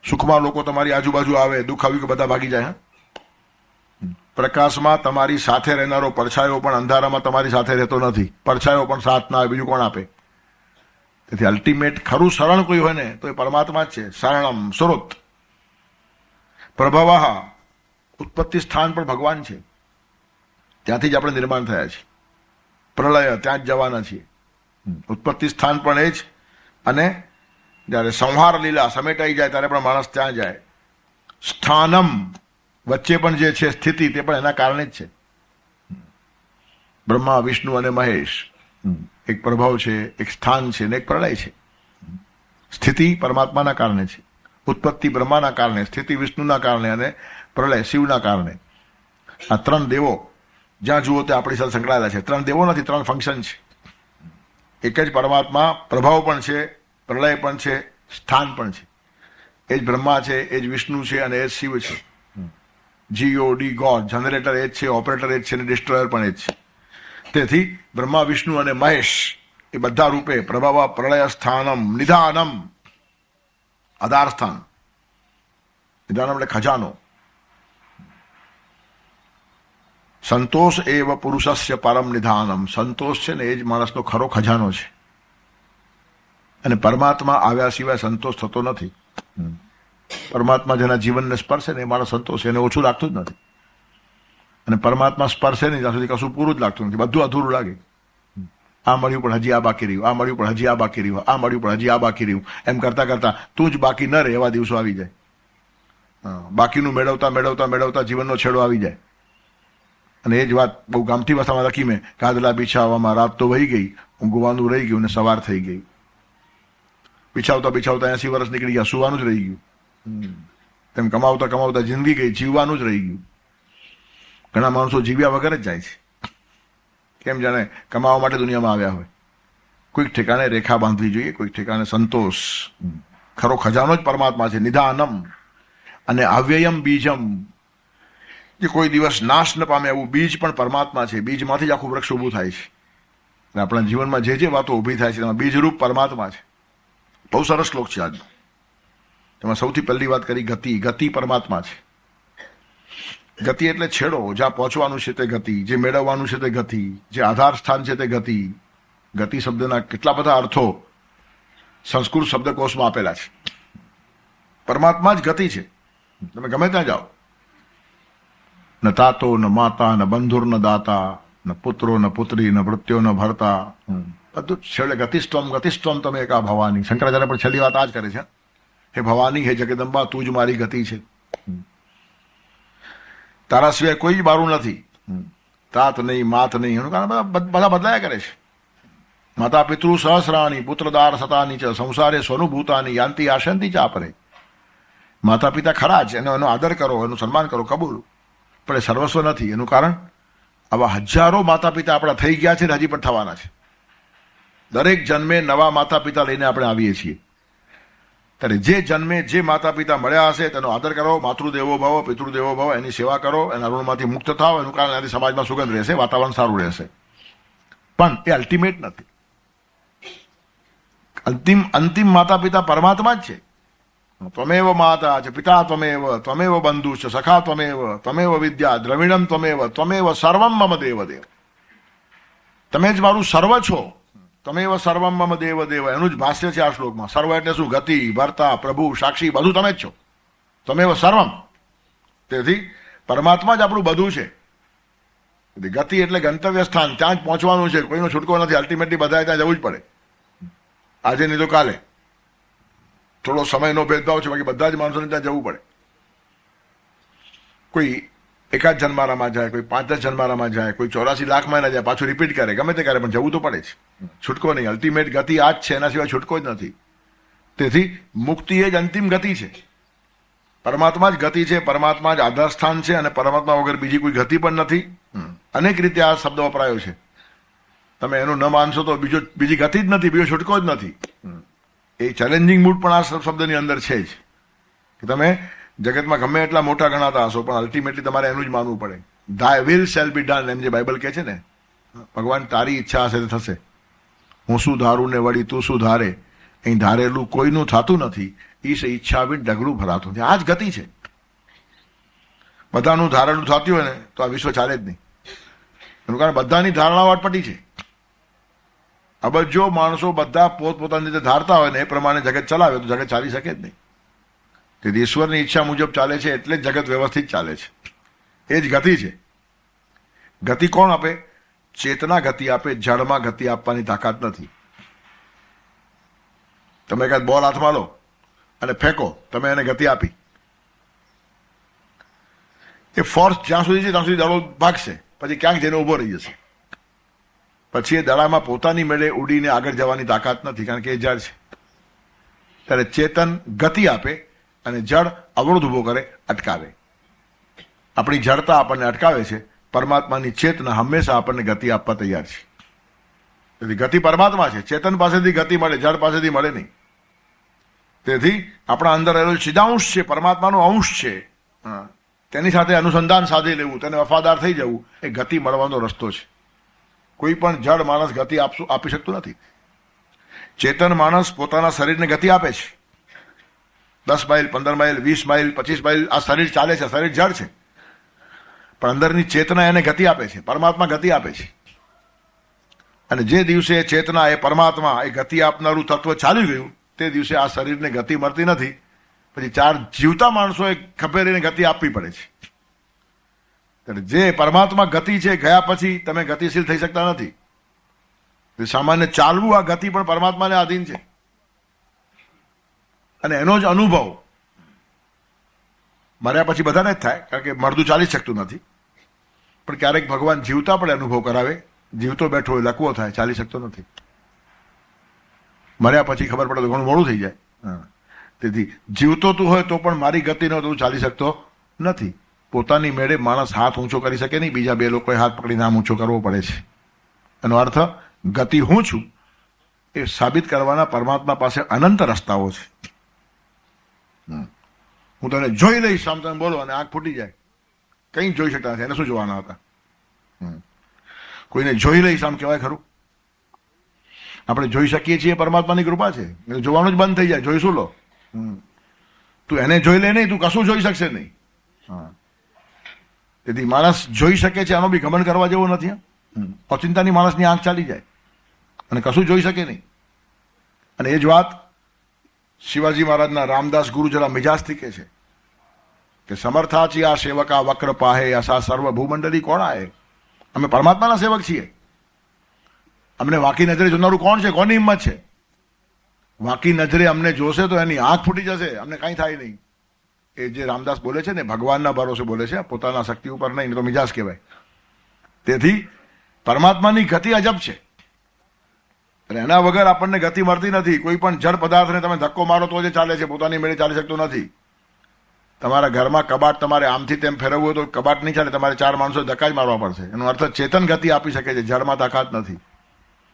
સુખમાં લોકો તમારી આજુબાજુ આવે, દુઃખ આવ્યું કે બધા ભાગી જાય. પ્રકાશમાં તમારી સાથે રહેનારો પડછાયો પણ અંધારામાં તમારી સાથે રહેતો નથી. પડછાયો પણ સાથ ના આવે, બીજું કોણ આપે? તેથી અલ્ટિમેટ ખરું શરણ કોઈ હોય ને તો એ પરમાત્મા જ છે. શરણમ સુરત. પ્રભવઃ ઉત્પત્તિ સ્થાન પણ ભગવાન છે, ત્યાંથી જ આપણે નિર્માણ થયા છીએ. પ્રલય ત્યાં જ જવાના છીએ. ઉત્પત્તિ સ્થાન પણ એ જ, અને જ્યારે સંહાર લીલા સમેટાઈ જાય ત્યારે પણ માણસ ત્યાં જાય. સ્થાનમ વચ્ચે પણ જે છે સ્થિતિ, તે પણ એના કારણે જ છે. બ્રહ્મા વિષ્ણુ અને મહેશ, એક પ્રભાવ છે, એક સ્થાન છે ને એક પ્રલય છે. સ્થિતિ પરમાત્માના કારણે છે, ઉત્પત્તિ બ્રહ્માના કારણે, સ્થિતિ વિષ્ણુના કારણે અને પ્રલય શિવના કારણે. આ ત્રણ દેવો જ્યાં જુઓ તે આપણી સાથે સંકળાયેલા છે. ત્રણ દેવો નથી, ત્રણ ફંક્શન છે. એક જ પરમાત્મા પ્રભાવ પણ છે, પ્રલય પણ છે, સ્થાન પણ છે. એ જ બ્રહ્મા છે, એ જ વિષ્ણુ છે અને એ જ શિવ છે. GOD ગોડ, જનરેટર એ જ છે, ઓપરેટર એ જ છે અને ડિસ્ટ્રોયર પણ એ જ છે. તેથી બ્રહ્મા વિષ્ણુ અને મહેશ એ બધા રૂપે પ્રભાવ પ્રલય સ્થાનમ નિધાનમ, આધાર સ્થાન. નિધાનમ એટલે ખજાનો. સંતોષ એવ પુરુષસ્ય પરમ નિધાનમ. સંતોષ છે ને એ જ માણસનો ખરો ખજાનો છે. અને પરમાત્મા આવ્યા સિવાય સંતોષ થતો નથી. પરમાત્મા જેના જીવનને સ્પર્શે ને એ માણસ સંતોષ એને ઓછું લાગતું જ નથી. અને પરમાત્મા સ્પર્શે નહીં ત્યાં સુધી કશું પૂરું જ લાગતું નથી, બધું અધૂરું લાગે. આ મળ્યું પણ હજી આ બાકી રહ્યું, આ મળ્યું પણ હજી આ બાકી રહ્યું, આ મળ્યું પણ હજી આ બાકી રહ્યું. એમ કરતા કરતા તું જ બાકી ન રહે એવા દિવસો આવી જાય. બાકીનું મેળવતા મેળવતા મેળવતા જીવનનો છેડો આવી જાય. અને એ જ વાત બહુ ગામઠી ભાષામાં લખી મેં, કાદલા બિછાવવામાં રાત તો વહી ગઈ, ઊંઘવાનું રહી ગયું ને સવાર થઈ ગઈ. બિછાવતા બિછાવતા 80 વર્ષ નીકળી ગયા, સુવાનું જ રહી ગયું. તેમ કમાવતા કમાવતા જિંદગી ગઈ, જીવવાનું જ રહી ગયું. ઘણા માણસો જીવ્યા વગર જ જાય છે. કેમ જાણે કમાવા માટે દુનિયામાં આવ્યા હોય. કોઈક ઠેકાણે રેખા બાંધવી જોઈએ, કોઈક ઠેકાણે સંતોષ. ખરો ખજાનો જ પરમાત્મા છે. નિધાનમ અને અવ્યયમ બીજમ, જે કોઈ દિવસ નાશ ન પામે એવું બીજ પણ પરમાત્મા છે. બીજમાંથી જ આખું વૃક્ષ ઊભું થાય છે. અને આપણા જીવનમાં જે જે વાતો ઊભી થાય છે તેમાં બીજરૂપ પરમાત્મા છે. બહુ સરસ શ્લોક છે આજનો. તેમાં સૌથી પહેલી વાત કરી ગતિ. ગતિ પરમાત્મા છે. ગતિ એટલે છેડો, જ્યાં પહોંચવાનું છે તે ગતિ, જે મેળવવાનું છે તે ગતિ, જે આધાર સ્થાન છે તે ગતિ. ગતિ શબ્દના કેટલા બધા અર્થો સંસ્કૃત શબ્દકોશમાં આપેલા છે. પરમાત્મા જ ગતિ છે. તમે ગમે ત્યાં જાઓ, ન તાતો ન માતા ન બંધુર ન દાતા ન પુત્રો ન પુત્રી ન મૃત્યો ન ભરતા, બધું છેલ્લે ગતિસ્ત્વમ ગતિસ્ત્વમ તમે એકા ભવાની. શંકરાચાર્ય પણ છેલ્લી વાત આ જ કરે છે. હે ભવાની, હે જગદંબા, તું જ મારી ગતિ છે. તારા સિવાય કોઈ જ મારું નથી. તાત નહીં, માત નહીં. એનું કારણ બધા બદલાયા કરે છે. માતા પિતૃ સહસ્રાણી પુત્રદાર સતાની ચ સંસારે સ્વનુભૂતાની યાંતિ આશંતિ ચાપરે. માતા પિતા ખરા જ, એનો આદર કરો, એનું સન્માન કરો, કબૂલ, પણ એ સર્વસ્વ નથી. એનું કારણ આવા હજારો માતા પિતા આપણા થઈ ગયા છે ને હજી પણ થવાના છે. દરેક જન્મે નવા માતા પિતા લઈને આપણે આવીએ છીએ. ત્યારે જે જન્મે જે માતા પિતા મળ્યા હશે તેનો આદર કરો, માતૃદેવો ભવ પિતૃદેવો ભવ, એની સેવા કરો, એના ઋણમાંથી મુક્ત થાવ. એનું કારણ એનાથી સમાજમાં સુગંધ રહેશે, વાતાવરણ સારું રહેશે. પણ એ અલ્ટિમેટ નથી. અંતિમ માતા પિતા પરમાત્મા જ છે. ત્વમેવ માતા છે, પિતા ત્વમેવ બંધુ છે, સખા ત્વમેવ વિદ્યા દ્રવિણમ ત્વમેવ સર્વમ મમ દેવ દેવ. તમે જ મારું સર્વ છો. ત્વમેવ સર્વમ મમ દેવ દેવ, એનું જ ભાષ્ય છે આ શ્લોકમાં. સર્વ એટલે શું? ગતિ, ભર્તા, પ્રભુ, સાક્ષી, બધું તમે જ છો. ત્વમેવ સર્વમ. તેથી પરમાત્મા જ આપણું બધું છે. ગતિ એટલે ગંતવ્ય સ્થાન, ત્યાં જ પહોંચવાનું છે. કોઈનો છૂટકો નથી. અલ્ટિમેટલી બધાએ ત્યાં જવું જ પડે. આજે નહીં તો કાલે. થોડો સમયનો ભેદભાવ છે, બાકી બધા જ માણસોને ત્યાં જવું પડે. કોઈ એકાદ જન્મારામાં જાય, કોઈ 5-10 જન્મારામાં જાય, કોઈ 84 લાખમાં ના જાય, પાછું રિપીટ કરે, ગમે તે કરે, પણ જવું તો પડે જ. છૂટકો નહીં. અલ્ટિમેટ ગતિ આ જ છે, એના સિવાય છૂટકો જ નથી. તેથી મુક્તિ એ જ અંતિમ ગતિ છે. પરમાત્મા જ ગતિ છે, પરમાત્મા જ આધાર સ્થાન છે, અને પરમાત્મા વગર બીજી કોઈ ગતિ પણ નથી. અનેક રીતે આ શબ્દ વપરાયો છે. તમે એનું ન માનશો તો બીજી ગતિ જ નથી, બીજો છૂટકો જ નથી. એ ચેલેન્જિંગ મૂડ પણ આ શબ્દની અંદર છે જ, કે તમે જગતમાં ગમે એટલા મોટા ગણાતા હશો, પણ અલ્ટિમેટલી તમારે એનું જ માનવું પડે. Thy will shall be done, એમ જે બાઇબલ કહે છે ને, ભગવાન તારી ઈચ્છા હશે તો થશે. હું શું ધારું ને વળી તું શું ધારે, અહીં ધારેલું કોઈનું થતું નથી, ઈશ ઈચ્છા બી ડગલું ભરાતું નથી. આ જ ગતિ છે. બધાનું ધારેલું થતું હોય ને તો આ વિશ્વ ચાલે જ નહીં. એનું કારણ બધાની ધારણાઓ અટપટી છે. અબજો માણસો બધા પોતપોતાની રીતે ધારતા હોય ને એ પ્રમાણે જગત ચલાવે તો જગત ચાલી શકે જ નહીં. તેથી ઈશ્વરની ઈચ્છા મુજબ ચાલે છે એટલે જ જગત વ્યવસ્થિત ચાલે છે. એ જ ગતિ છે. ગતિ કોણ આપે? ચેતના ગતિ આપે. જળમાં ગતિ આપવાની તાકાત નથી. તમે એકાદ બોલ હાથમાં લો અને ફેંકો, તમે એને ગતિ આપી, એ ફોર્સ જ્યાં સુધી છે ત્યાં સુધી દડો ભાગશે, પછી ક્યાંક જઈને ઉભો રહી જશે. પછી એ દડામાં પોતાની મેળે ઉડીને આગળ જવાની તાકાત નથી, કારણ કે એ જળ છે. ત્યારે ચેતન ગતિ આપે અને જળ અવરોધ ઉભો કરે, અટકાવે. આપણી જડતા આપણને અટકાવે છે. પરમાત્માની ચેતના હંમેશા આપણને ગતિ આપવા તૈયાર છે. તેથી ગતિ પરમાત્મા છે. ચેતન પાસેથી ગતિ મળે, જળ પાસેથી મળે નહીં. તેથી આપણા અંદર રહેલો ચિદાંશ છે, પરમાત્માનો અંશ છે, તેની સાથે અનુસંધાન સાધી લેવું, તેને વફાદાર થઈ જવું, એ ગતિ મળવાનો રસ્તો છે. કોઈ પણ જડ માણસ ગતિ આપી શકતું નથી. ચેતન માણસ પોતાના શરીરને ગતિ આપે છે. 10 માઇલ, 15 માઇલ, 20 માઇલ, 25 માઇલ આ શરીર ચાલે છે. શરીર જડ છે, પણ અંદરની ચેતના એને ગતિ આપે છે. પરમાત્મા ગતિ આપે છે. અને જે દિવસે ચેતના, એ પરમાત્મા, એ ગતિ આપનારું તત્વ ચાલી ગયું, તે દિવસે આ શરીરને ગતિ મળતી નથી. પછી 4 જીવતા માણસોએ ખભે રહીને ગતિ આપવી પડે છે. જે પરમાત્મા ગતિ છે, ગયા પછી તમે ગતિશીલ થઈ શકતા નથી. સામાન્ય ચાલવું, આ ગતિ પણ પરમાત્માને આધીન છે. અને એનો જ અનુભવ મર્યા પછી બધાને જ થાય, કારણ કે મરદું ચાલી શકતું નથી. પણ ક્યારેક ભગવાન જીવતા પણ અનુભવ કરાવે. જીવતો બેઠો હોય, લકવો થાય, ચાલી શકતો નથી. મર્યા પછી ખબર પડે તો ઘણું મોડું થઈ જાય. તેથી જીવતો તું હોય તો પણ મારી ગતિ ન તું ચાલી શકતો નથી. પોતાની મેળે માણસ હાથ ઊંચો કરી શકે નહીં, બીજા 2 લોકોએ હાથ પકડીને આમ ઊંચો કરવો પડે છે. એનો અર્થ ગતિ હું છું એ સાબિત કરવાના પરમાત્મા પાસે અનંત રસ્તાઓ છે. હું તને જોઈ લઈશ, આમ તમે બોલો અને આંખ ફૂટી જાય, કંઈ જોઈ શકતા નથી. એને શું જોવાના હતા? કોઈને જોઈ લઈશ આમ કહેવાય ખરું? આપણે જોઈ શકીએ છીએ, પરમાત્માની કૃપા છે. જોવાનું જ બંધ થઈ જાય. જોઈશું લો, તું એને જોઈ લે નહીં, તું કશું જોઈ શકશે નહીં. તેથી માણસ જોઈ શકે છે, આનો બી ગમન કરવા જેવો નથી. ઓચિંતાની માણસની આંખ ચાલી જાય અને કશું જોઈ શકે નહીં. અને એ જ વાત શિવાજી મહારાજના રામદાસ ગુરુ જરા મિજાજથી કહે છે કે સમર્થાચી આ સેવકા વક્ર પાહે અસા સર્વ ભૂમંડળી કોણ આએ. અમે પરમાત્માના સેવક છીએ. અમને વાકી નજરે જોનારું કોણ છે? કોની હિંમત છે? વાકી નજરે અમને જોશે તો એની આંખ ફૂટી જશે, અમને કાંઈ થાય નહીં. એ જે રામદાસ બોલે છે ને, ભગવાનના ભરોસે બોલે છે, પોતાના શક્તિ ઉપર નહીં, તો મિજાજ કહેવાય. તેથી પરમાત્માની ગતિ અજબ છે અને એના વગર આપણને ગતિ મળતી નથી. કોઈ પણ જડ પદાર્થને તમે ધક્કો મારો તો જે ચાલે છે, પોતાની મેળે ચાલી શકતો નથી. તમારા ઘરમાં કબાટ તમારે આમથી તેમ ફેરવવું હોય તો કબાટ નહીં ચાલે, તમારે 4 માણસો ધક્કા જ મારવા પડશે. એનો અર્થ ચેતન ગતિ આપી શકે છે, જડમાં તાકાત નથી.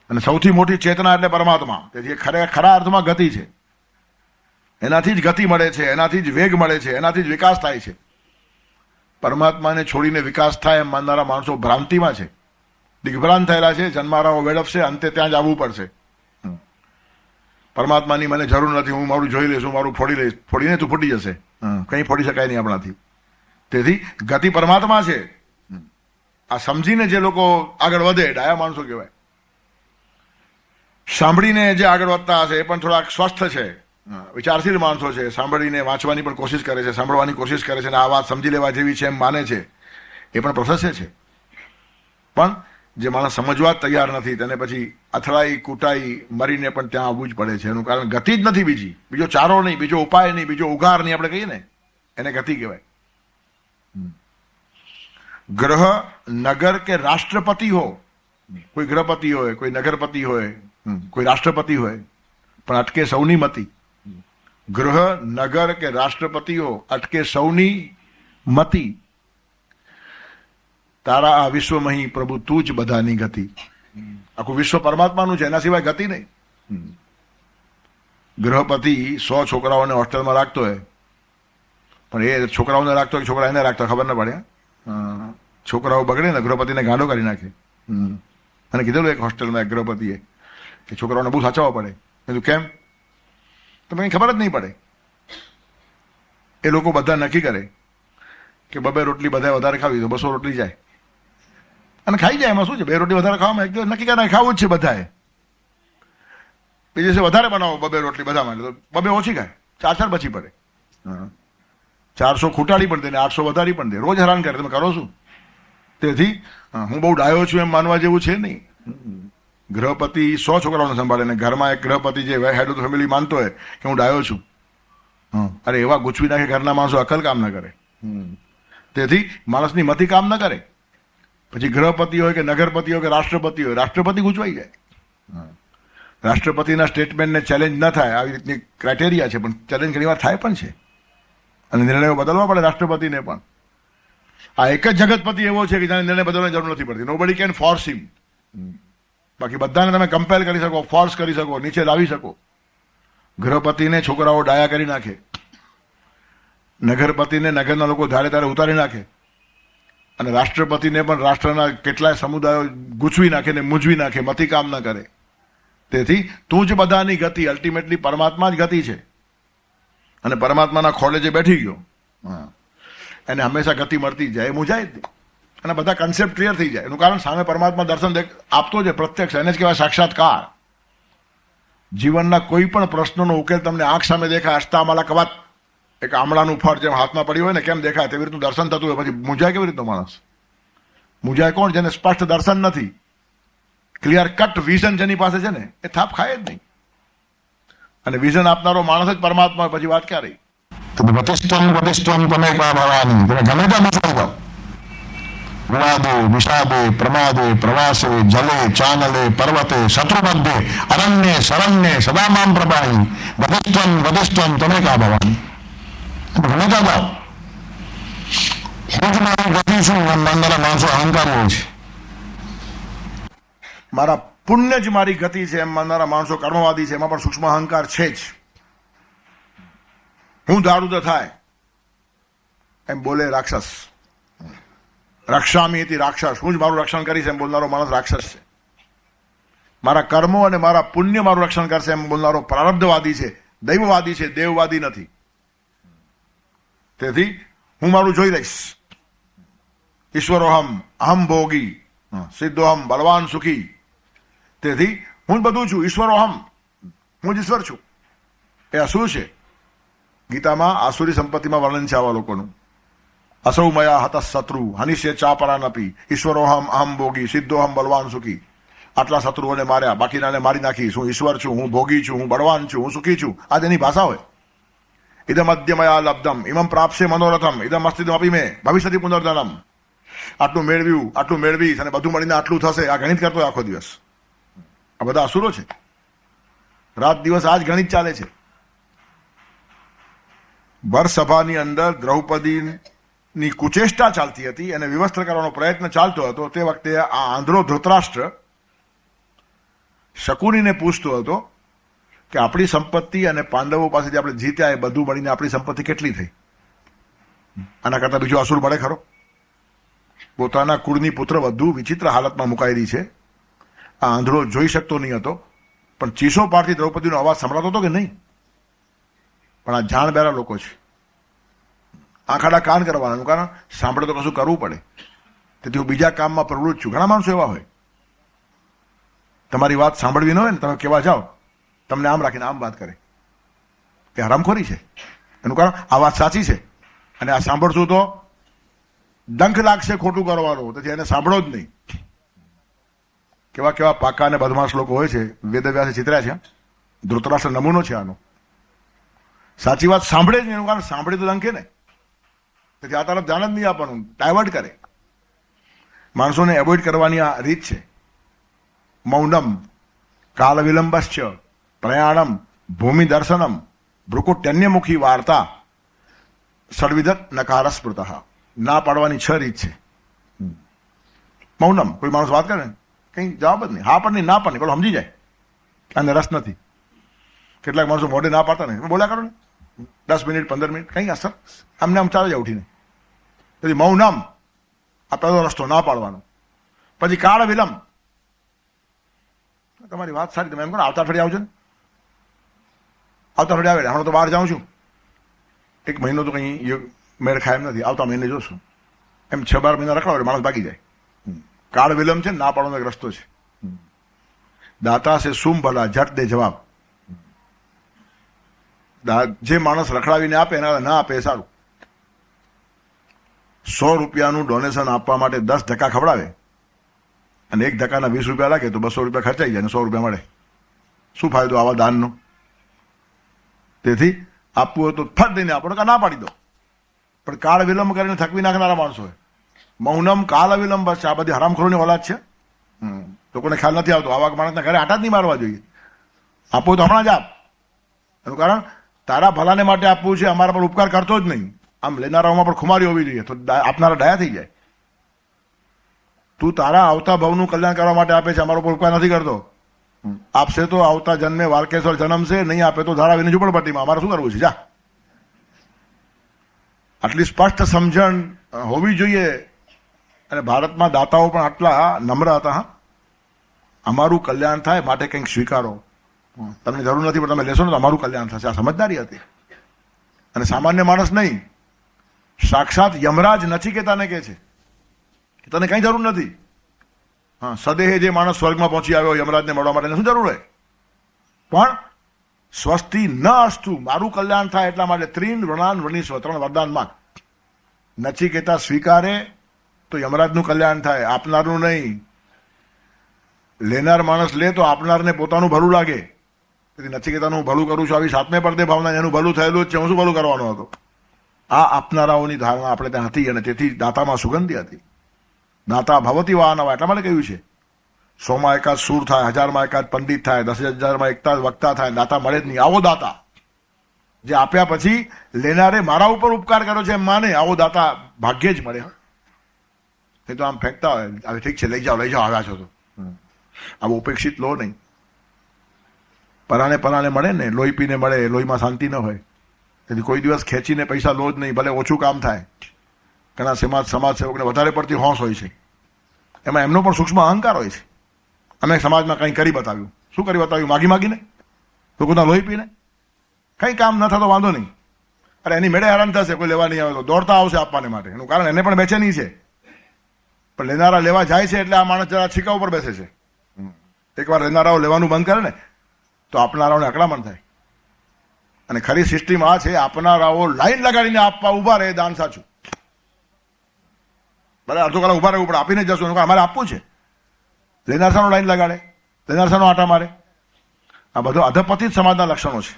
અને સૌથી મોટી ચેતના એટલે પરમાત્મા. તેથી ખરા અર્થમાં ગતિ છે. એનાથી જ ગતિ મળે છે, એનાથી જ વેગ મળે છે, એનાથી જ વિકાસ થાય છે. પરમાત્માને છોડીને વિકાસ થાય એમ માનનારા માણસો ભ્રાંતિમાં છે, દિગ્ભ્રાંત થયેલા છે. જન્મારાઓ વેડપશે, અંતે ત્યાં જ આવવું પડશે. પરમાત્માની મને જરૂર નથી, હું મારું જોઈ લઈશ, હું મારું ફોડી લઈશ. ફોડીને તું ફૂટી જશે, કંઈ ફોડી શકાય નહીં આપણાથી. તેથી ગતિ પરમાત્મા છે. આ સમજીને જે લોકો આગળ વધે, ડાયા માણસો કહેવાય. સાંભળીને જે આગળ વધતા હશે એ પણ થોડાક સ્વસ્થ છે, વિચારશીલ માણસો છે. સાંભળીને વાંચવાની પણ કોશિશ કરે છે, સાંભળવાની કોશિશ કરે છે, અને આ વાત સમજી લેવા જેવી છે એમ માને છે, એ પણ પ્રશસ્ય છે. પણ જે માણસ સમજવા જ તૈયાર નથી, તેને પછી અથડાઈ કૂટાઈ મરીને પણ ત્યાં આવવું જ પડે છે. એનું કારણ ગતિ જ નથી. બીજો ચારો નહીં, બીજો ઉપાય નહીં, બીજો ઉગાર નહીં, આપણે કહીએ ને, એને ગતિ કહેવાય. ગ્રહ, નગર કે રાષ્ટ્રપતિ હો, કોઈ ગ્રહપતિ હોય, કોઈ નગરપતિ હોય, કોઈ રાષ્ટ્રપતિ હોય, પણ અટકે સૌની મતિ. ગ્રહ, નગર કે રાષ્ટ્રપતિ હો, અટકે સૌની મતિ. તારા આ વિશ્વમહી પ્રભુ તું જ બધાની ગતિ. આખું વિશ્વ પરમાત્માનું છે, એના સિવાય ગતિ નહીં. ગ્રહપતિ 100 છોકરાઓને હોસ્ટેલમાં રાખતો હોય, પણ એ છોકરાઓને રાખતો હોય, છોકરા એને રાખતો ખબર ના પડે. છોકરાઓ બગડે ને, ગૃહપતિને ગાંડો કરી નાખે. અને કીધેલું એક હોસ્ટેલમાં એક ગૃહપતિએ કે છોકરાઓને બહુ સાચવવા પડે. કીધું કેમ? તો મને ખબર જ નહીં પડે. એ લોકો બધા નક્કી કરે કે 2 રોટલી બધા વધારે ખાવી તો 200 રોટલી જાય અને ખાઈ જાય. એમાં શું છે? 2 રોટલી વધારે ખાવામાં એક દિવસ નક્કી કરે ખાવું જ છે બધાએ. બીજે દિવસે વધારે બનાવો 2 રોટલી બધા માટે, તો 2 ઓછી ખાય, 4 બચી પડે. 400 ખૂટાડી પણ દે ને 800 વધારી પણ દે, રોજ હેરાન કરે, તમે કરો શું? તેથી હું બહુ ડાયો છું એમ માનવા જેવું છે નહીં. ગ્રહપતિ 100 છોકરાઓને સંભાળે ને ઘરમાં એક ગ્રહપતિ જે હેડ ઓફ ફેમિલી માનતો હોય કે હું ડાયો છું, અરે એવા ગુચવી નાખે ઘરના માણસો, અકલ કામ ન કરે. તેથી માણસની મતિ કામ ન કરે. પછી ગ્રહપતિ હોય કે નગરપતિ હોય કે રાષ્ટ્રપતિ હોય, રાષ્ટ્રપતિ ગૂંચવાઈ જાય. રાષ્ટ્રપતિના સ્ટેટમેન્ટને ચેલેન્જ ન થાય આવી રીતની ક્રાઇટેરિયા છે, પણ ચેલેન્જ ઘણી વાર થાય પણ છે અને નિર્ણયો બદલવા પડે રાષ્ટ્રપતિને પણ. આ એક જ જગતપતિ એવો છે કે જેને નિર્ણય બદલવાની જરૂર નથી પડતી. નોબડી કેન ફોર્સ હિમ. બાકી બધાને તમે કમ્પેલ કરી શકો, ફોર્સ કરી શકો, નીચે લાવી શકો. ગ્રહપતિને છોકરાઓ ડાયા કરી નાખે, નગરપતિને નગરના લોકો ધારે ધારે ઉતારી નાખે, અને રાષ્ટ્રપતિને પણ રાષ્ટ્રના કેટલાય સમુદાયો ગૂંચવી નાખે ને મૂંઝવી નાખે, મતિ કામ ન કરે. તેથી તું જ બધાની ગતિ, અલ્ટિમેટલી પરમાત્મા જ ગતિ છે. અને પરમાત્માના ખોળે જે બેઠી ગયો એને હંમેશા ગતિ મળતી જાય, એ મૂંઝાય જ નહીં. અને બધા કન્સેપ્ટ ક્લિયર થઈ જાય. એનું કારણ સામે પરમાત્મા દર્શન આપતો જ પ્રત્યક્ષ, એને જ કહેવાય સાક્ષાત્કાર. જીવનના કોઈ પણ પ્રશ્નનો ઉકેલ તમને આંખ સામે દેખાય, અષ્ટામાલા કવાત, એક આમળાનું ફળ જેમ હાથમાં પડ્યું હોય ને કેમ દેખાય તેવી રીતનું દર્શન થતું હોય, પછી મૂંઝાય કેવી રીતનો માણસ? મૂંઝાય કોણ? જેને સ્પષ્ટ દર્શન નથી, ક્લિયર કટ વિઝન જેની પાસે છે ને એ થાપ ખાય જ નહીં. અને વિઝન આપનારો માણસ જ પરમાત્મા, પછી વાત ક્યાં રહી? વતિષ્ઠમ તમે ભવાની, તમે ગમે ત્યાં મુસાફર જાઓ, વિવાદે વિષાદે પ્રમાદે પ્રવાસે જલે ચાનલે પર્વતે શત્રુમધ્યે અરણ્ય શરણ્ય સદા મામ પ્રભાણી વતિષ્ઠમ તમે કા ભવાની, ગમે ત્યાં જાઓ. હું જ મારી ગતિ છું, માનનારા માણસો અહંકારી હોય છે. મારા પુણ્ય જ મારી ગતિ છે એમ માનનારા માણસો કર્મવાદી છે, એમાં પણ સૂક્ષ્મ અહંકાર છે જ. હું ધારું તો થાય એમ બોલે રાક્ષસ. રક્ષામી હતી રાક્ષસ, હું જ મારું રક્ષણ કરીશ એમ બોલનારો માણસ રાક્ષસ છે. મારા કર્મો અને મારા પુણ્ય મારું રક્ષણ કરશે એમ બોલનારો પ્રારબ્ધવાદી છે, દૈવવાદી છે, દેવવાદી નથી. તેથી હું મારું જોઈ લઈશ. ઈશ્વરોહમ અહમ ભોગી સિદ્ધોહમ બળવાન સુખી. તેથી હું જ બધું છું, ઈશ્વરોહમ, હું જ ઈશ્વર છું. એ અસુર છે. ગીતામાં આસુરી સંપત્તિમાં વર્ણન છે આવા લોકોનું. અસૌ મયા હત શત્રુ હનિષ્ય ચાપરાનપી ઈશ્વરોહમ અહમ ભોગી સિદ્ધોહમ બળવાન સુખી. આટલા શત્રુઓને માર્યા, બાકીનાને મારી નાખીશ. હું ઈશ્વર છું, હું ભોગી છું, હું બળવાન છું, હું સુખી છું. આ તેની ભાષા હોય. ઇદમ અદ્યમયા લબ્ધમ ઇમમ પ્રાપ્સે મનોરથમ ઇદમ અસ્તિત્વ આપી મેં ભવિષ્યથી પુનર્જન્મ. આટલું મેળવ્યું, આટલું મેળવીશ અને બધું મળીને આટલું થશે. આ ગણિત કરતો આખો દિવસ. આ બધા અસુરો છે. રાત દિવસ આ જ ગણિત ચાલે છે. ભર સભાની અંદર દ્રૌપદીની કુચેષ્ટા ચાલતી હતી, એને વિવસ્ત્ર કરવાનો પ્રયત્ન ચાલતો હતો. તે વખતે આ આંધળો ધૃતરાષ્ટ્ર શકુનીને પૂછતો હતો કે આપણી સંપત્તિ અને પાંડવો પાસેથી આપણે જીત્યા એ બધું મળીને આપણી સંપત્તિ કેટલી થઈ? આના કરતા બીજો અસુર મળે ખરો? પોતાના કુળની પુત્ર વધુ વિચિત્ર હાલતમાં મુકાયેલી છે. આ આંધળો જોઈ શકતો નહીં હતો, પણ ચીસો પાડતી દ્રૌપદીનો અવાજ સંભળાતો હતો કે નહીં? પણ આ જાણબેરા લોકો છે. આંખાડા કાન કરવાના, કારણ સાંભળે તો કશું કરવું પડે. તેથી હું બીજા કામમાં પ્રવૃત્ત છું. ઘણા માણસો એવા હોય, તમારી વાત સાંભળવી ન હોય ને તમે કેવા જાઓ, તમને આમ રાખીને આમ વાત કરે કે હરામખોરી છે. એનું કારણ આ વાત સાચી છે અને આ સાંભળશું તો ડંખ લાગશે ખોટું કરવાનો, તેથી એને સાંભળો જ નહીં. કેવા કેવા પાકા અને બદમાશ લોકો હોય છે, વેદવ્યાસે ચિતર્યા છે. ધૃતરાષ્ટ્ર નમૂનો છે આનો. સાચી વાત સાંભળે જ નહીં, એનું કારણ સાંભળે તો ડંખે ને. તેથી આ તરફ ધ્યાન જ નહીં આપવાનું, ડાયવર્ટ કરે. માણસોને એવોઇડ કરવાની આ રીત છે. મૌનમ કાલ વિલંબશ્ચ પ્રયાણમ ભૂમિ દર્શનમ ભ્રુકુટન્યમુખી વાર્તા સડવિદત નકાર સ્મૃત. ના પાડવાની 6 રીત છે. મૌનમ, કોઈ માણસ વાત કરે કઈ જવાબ જ નહીં, હા પણ નહીં, ના પણ નહીં, પેલો સમજી જાય આને રસ નથી. કેટલાક માણસો મોઢે ના પાડતા નહીં, બોલ્યા કરો ને 10 મિનિટ 15 મિનિટ કઈ અસર, આમને આમ ચાલે જાય ઉઠીને. તેથી મૌનમ આ પહેલો રસ્તો, ના પાડવાનો. પછી કાળ વિલંબ, તમારી વાત સારી, તમે એમ કરો આવતા અઠવાડિયે આવજો ને, આવતા અઠવાડિયે આવે, હમણાં તો બહાર જાઉં છું, 1 મહિનો તો કંઈ મેળ ખાય એમ નથી, આવતા મહિને જોશું. એમ 6-12 મહિના રખડાવે માણસ ભાગી જાય. કાળ વિલંબ છે, ના પાડવાનો એક રસ્તો છે. દાતા છે સુમ ભલા ઝટ દે જવાબ. જે માણસ રખડાવીને આપે એના ના આપે એ સારું. 100 રૂપિયાનું ડોનેશન આપવા માટે 10 ધક્કા ખવડાવે અને 1 ધક્કાના 20 રૂપિયા લાગે તો 200 રૂપિયા ખર્ચાઈ જાય અને 100 રૂપિયા મળે. શું ફાયદો આવા દાનનો? તેથી આપવું હોય તો ફટ દઈને આપો, ના પાડી દો. પણ કાળ વિલંબ કરીને થકવી નાખનારા માણસો હોય. મૌનમ કાલ વિલંબ છે. આ બધી હરામખોરોની ઓલાદ છે. લોકોને ખ્યાલ નથી આવતો. આવા માણસના ઘરે આટા જ નહીં મારવા જોઈએ. આપવું તો હમણાં જ આપ. એનું કારણ તારા ભલાને માટે આપવું છે, અમારા પર ઉપકાર કરતો જ નહીં. આમ લેનારાઓમાં પણ ખુમારી હોવી જોઈએ તો આપનારા ડાયા થઈ જાય. તું તારા આવતા ભવનું કલ્યાણ કરવા માટે આપે છે, અમારો પર ઉપકાર નથી કરતો. આપશે તો આવતા જન્મે વાલકેશ્વર જન્મશે, નહીં આપે તો ધારાવીને ઝુંપડપટ્ટીમાં. અમારે શું કરવું છે? જા. આટલી સ્પષ્ટ સમજણ હોવી જોઈએ. અને ભારતમાં દાતાઓ પણ આટલા નમ્ર હતા. હા, અમારું કલ્યાણ થાય માટે કંઈક સ્વીકારો. તમને જરૂર નથી પણ તમે લેશો ને તો અમારું કલ્યાણ થશે. આ સમજદારી હતી. અને સામાન્ય માણસ નહીં, સાક્ષાત યમરાજ નચિકેતાને કહે છે કે તને કંઈ જરૂર નથી. હા, સદેહે જે માણસ સ્વર્ગમાં પહોંચી આવ્યો યમરાજને મળવા માટે શું જરૂર હોય? પણ સ્વસ્તિ ન અસ્તુ, મારું કલ્યાણ થાય એટલા માટે ત્રીન વૃણાન વૃણીસ્વ, 3 વરદાન માંગ. નચિકેતા સ્વીકારે તો યમરાજનું કલ્યાણ થાય, આપનારનું નહીં. લેનાર માણસ લે તો આપનારને પોતાનું ભલું લાગે. તેથી નચિકેતાનું હું ભલું કરું છું આવી સાતમે પડદે ભાવના, એનું ભલું થયેલું જ છે, હું શું ભલું કરવાનો હતો? આ આપનારાઓની ધારણા આપણે ત્યાં હતી અને તેથી દાતામાં સુગંધી હતી. દાતા ભવતી વાનવા એટલા માટે કહ્યું છે 100માં એકાદ સૂર થાય, 1000માં એકાદ પંડિત થાય, 10,000માં એકતા વક્તા થાય, દાતા મળે જ નહીં. આવો દાતા જે આપ્યા પછી લેનારે મારા ઉપર ઉપકાર કર્યો છે એમ માને, આવો દાતા ભાગ્યે જ મળે. એ તો આમ ફેંકતા હોય, હવે ઠીક છે લઈ જાઓ આવ્યા છો તો. આવું ઉપેક્ષિત લો નહીં. પરાણે મળે ને, લોહી પીને મળે, લોહીમાં શાંતિ ન હોય. તેથી કોઈ દિવસ ખેંચીને પૈસા લો જ નહીં, ભલે ઓછું કામ થાય. ઘણા સમાજ સેવકને વધારે પડતી હોંશ હોય છે. એમાં એમનો પણ સૂક્ષ્મ અહંકાર હોય છે. અમે સમાજમાં કંઈ કરી બતાવ્યું. શું કરી બતાવ્યું? માગીને લોકોના લોહી પીને. કંઈ કામ ન થતો વાંધો નહીં. અરે એની મેળે હેરાન થશે, કોઈ લેવા નહીં આવે તો દોડતા આવશે આપવાને માટે. એનું કારણ એને પણ બેચેની છે. પણ લેનારા લેવા જાય છે એટલે આ માણસ જરા છીકા ઉપર બેસે છે. એકવાર લેનારાઓ લેવાનું બંધ કરે ને તો આપનારાઓને અકળામણ થાય. અને ખરી સિસ્ટમ આ છે, આપનારાઓ લાઈન લગાડીને આપવા ઉભા રહે, દાન સાચું. ભલે અડધો કલાક ઉભા રહેવું પણ આપીને જશું. અમારે આપવું છે. લેનાર સાનો લાઈન લગાડે, લેનાર સાનો આટા મારે. આ બધો અધપતિત સમાજના લક્ષણો છે.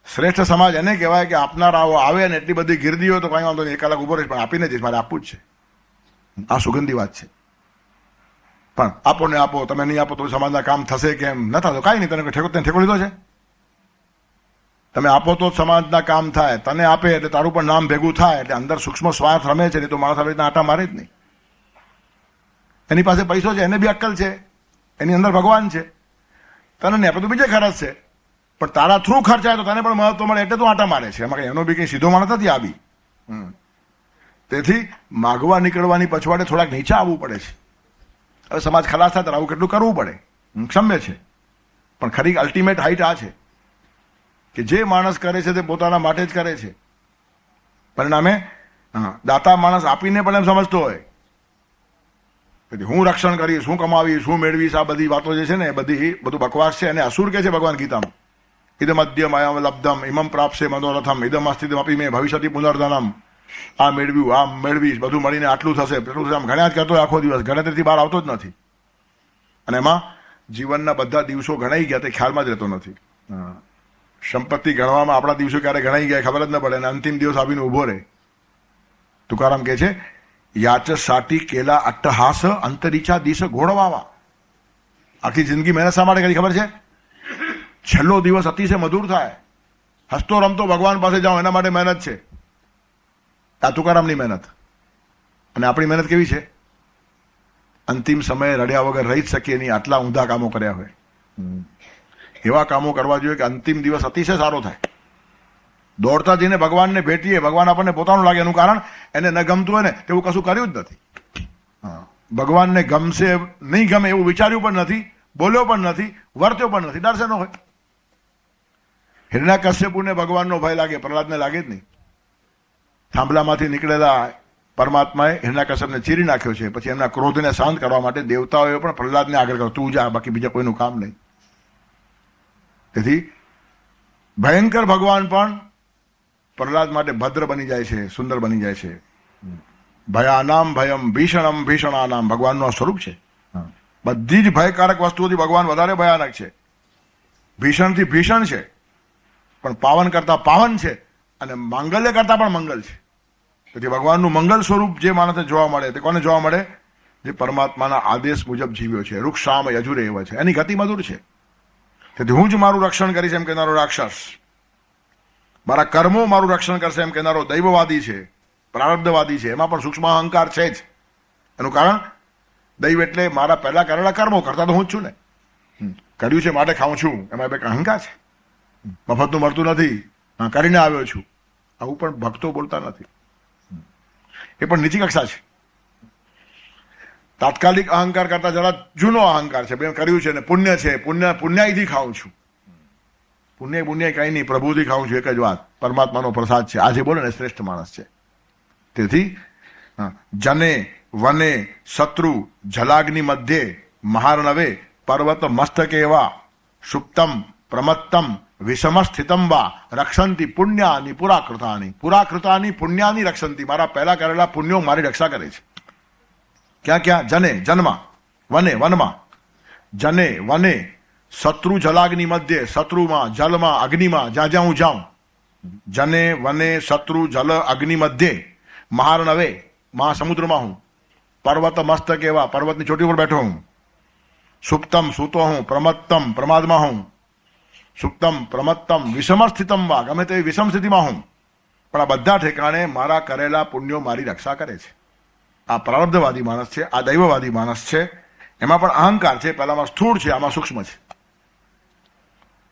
શ્રેષ્ઠ સમાજ એને કહેવાય કે આપનારાઓ આવે ને એટલી બધી ગીર્દી હોય તો કઈ વાંધો નહીં, 1 કલાક ઉભો રહીશ પણ આપીને જઈશ, મારે આપવું જ છે. આ સુગંધી વાત છે. પણ આપો ને આપો, તમે નહીં આપો તો સમાજના કામ થશે કેમ? ન થતો કાંઈ નહીં. તને ઠેકો લીધો છે? તમે આપો તો સમાજના કામ થાય. તને આપે એટલે તારું પણ નામ ભેગું થાય. એટલે અંદર સૂક્ષ્મ સ્વાર્થ રમે છે. નહીં તો માણસ આવી રીતના આટા મારે જ નહીં. એની પાસે પૈસો છે, એને બી અક્કલ છે, એની અંદર ભગવાન છે. તને નહીં આપે તો બીજે ખર્ચ છે, પણ તારા થ્રુ ખર્ચાય તો તને પણ મહત્વ મળે એટલે તું આટા મારે છે. એમાં કંઈ એનો બી કંઈ સીધો માણસ નથી આવી. તેથી માગવા નીકળવાની પછવાડે થોડાક નીચા આવવું પડે છે. હવે સમાજ ખલાસ થાય તો આવું કેટલું કરવું પડે, ક્ષમ્ય છે. પણ ખરી અલ્ટિમેટ હાઈટ આ છે કે જે માણસ કરે છે તે પોતાના માટે જ કરે છે. પરિણામે દાતા માણસ આપીને પણ એમ સમજતો હોય કે હું રક્ષણ કરીશ, હું કમાવીશ, હું મેળવીશ. આ બધી વાતો જે છે ને એ બધું બકવાસ છે. અને અસુર કે છે ભગવાન ગીતામાં, ઇદમ અદ્ય મયા લબ્ધમ ઇમમ પ્રાપ્સે મનોરથમ ઇદમ અસ્તિત્વ અપી મેં ભવિષ્યતિ પુનર્ધનમ. આ મેળવ્યું, આ મેળવીશ, બધું મળીને આટલું થશે, પેલું થશે. આમ ઘણા જ કરતો આખો દિવસ ગણતરીથી બહાર આવતો જ નથી. અને એમાં જીવનના બધા દિવસો ગણાઈ ગયા તે ખ્યાલમાં જ રહેતો નથી. સંપત્તિ ગણવામાં આપણા દિવસો ક્યારે ગણાઈ ગયા ખબર જ ન પડે. અને અંતિમ દિવસ આવીને ઉભો રહે. તુકારામ કહે છે યાચ સાટી કેલા અટ્ટહાસ અંતરીચા દિશ ઘોડવાવા. આખી જિંદગી મહેનત શા માટે કરી ખબર છે? છેલ્લો દિવસ અતિશય મધુર થાય, હસતો રમતો ભગવાન પાસે જાઓ એના માટે મહેનત છે. આ તુકારામની મહેનત. અને આપણી મહેનત કેવી છે? અંતિમ સમયે રડ્યા વગર રહી જ શકીએ નહીં, આટલા ઊંધા કામો કર્યા હોય. એવા કામો કરવા જોઈએ કે અંતિમ દિવસ અતિશય સારો થાય. દોડતા જઈને ભગવાનને ભેટીએ, ભગવાન આપણને પોતાનું લાગે. એનું કારણ એને ન ગમતું હોય ને તેવું કશું કર્યું જ નથી. ભગવાનને ગમશે નહીં ગમે એવું વિચાર્યું પણ નથી, બોલ્યો પણ નથી, વર્ત્યો પણ નથી. ડરશે ન હોય. હિરણ્યકશ્યપુને ભગવાનનો ભય લાગે, પ્રહલાદને લાગે જ નહીં. થાંભલામાંથી નીકળેલા પરમાત્માએ હિરણ્યકશ્યપને ચીરી નાખ્યો છે. પછી એમના ક્રોધને શાંત કરવા માટે દેવતાઓએ પણ પ્રહલાદને આગળ કર્યો, તું જા, બાકી બીજા કોઈનું કામ નહીં. તેથી ભયંકર ભગવાન પણ પ્રહલાદ માટે ભદ્ર બની જાય છે, સુંદર બની જાય છે. ભયાનામ ભયમ ભીષણમ ભીષણાનામ ભગવાનનું આ સ્વરૂપ છે. બધી જ ભયકારક વસ્તુઓથી ભગવાન વધારે ભયાનક છે. ભીષણથી ભીષણ છે, પણ પાવન કરતા પાવન છે, અને માંગલ્ય કરતા પણ મંગલ છે. તેથી ભગવાનનું મંગલ સ્વરૂપ જે માણસને જોવા મળે તે કોને જોવા મળે? જે પરમાત્માના આદેશ મુજબ જીવ્યો છે. વૃક્ષામ યજુરે એવ છે, એની ગતિ મધુર છે. તેથી હું જ મારું રક્ષણ કરીશ એમ કહેનારો રાક્ષસ, મારા કર્મો મારું રક્ષણ કરશે એમ કહેનારો દૈવવાદી છે, પ્રારબ્ધવાદી છે. એમાં પણ સૂક્ષ્મ અહંકાર છે જ. એનું કારણ દૈવ એટલે મારા પહેલા કરેલા કર્મો કરતા તો હું જ છું ને. કર્યું છે માટે ખાઉં છું, એમાં એક અહંકાર છે. મફતનું મળતું નથી, કરીને આવ્યો છું, આવું પણ ભક્તો બોલતા નથી. એ પણ નીચી કક્ષા છે. તાત્કાલિક અહંકાર કરતા જરા જૂનો અહંકાર છે. બેન કર્યું છે ને પુણ્ય છે, પુણ્યાયથી ખાઉં છું. પુણ્ય કઈ નહીં, પ્રભુથી ખાઉં છું, એક જ વાત, પરમાત્માનો પ્રસાદ છે. આજે બોલે ને શ્રેષ્ઠ માણસ છે. તેથી જને વને શત્રુ જલાગ્નિ મધ્યે મહાર્ણવે પર્વત મસ્તકે એવા સુપ્તમ પ્રમત્તમ વિષમ સ્થિતમ વા રક્ષંતી પુણ્યાની પુરાકૃતાની પુણ્યાની રક્ષંતી. મારા પહેલા કરેલા પુણ્યો મારી રક્ષા કરે છે. ક્યાં ક્યાં? જને જન્મા, વને વનમાં, જને વને શત્રુ જલાગ્નિ મધ્યે, શત્રુમાં, જલમાં, અગ્નિમાં, જ્યાં જ્યાં હું જાઉં. જને વને શત્રુ જલ અગ્નિ મધ્યે મહાર્ણવે મહાસમુદ્રમાં હું, પર્વત મસ્તક એવા પર્વતની ચોટી પર બેઠો હું, સુપ્તમ સૂતો હું, પ્રમત્તમ પ્રમાદમાં હું, સુપ્તમ પ્રમત્તમ વિષમ સ્થિતમ વા ગમે તેવી વિષમ સ્થિતિમાં હું, પણ આ બધા ઠેકાણે મારા કરેલા પુણ્યો મારી રક્ષા કરે છે. આ પ્રારબ્ધવાદી માણસ છે, આ દૈવવાદી માણસ છે. એમાં પણ અહંકાર છે, પહેલામાં સ્થૂળ છે, આમાં સૂક્ષ્મ છે.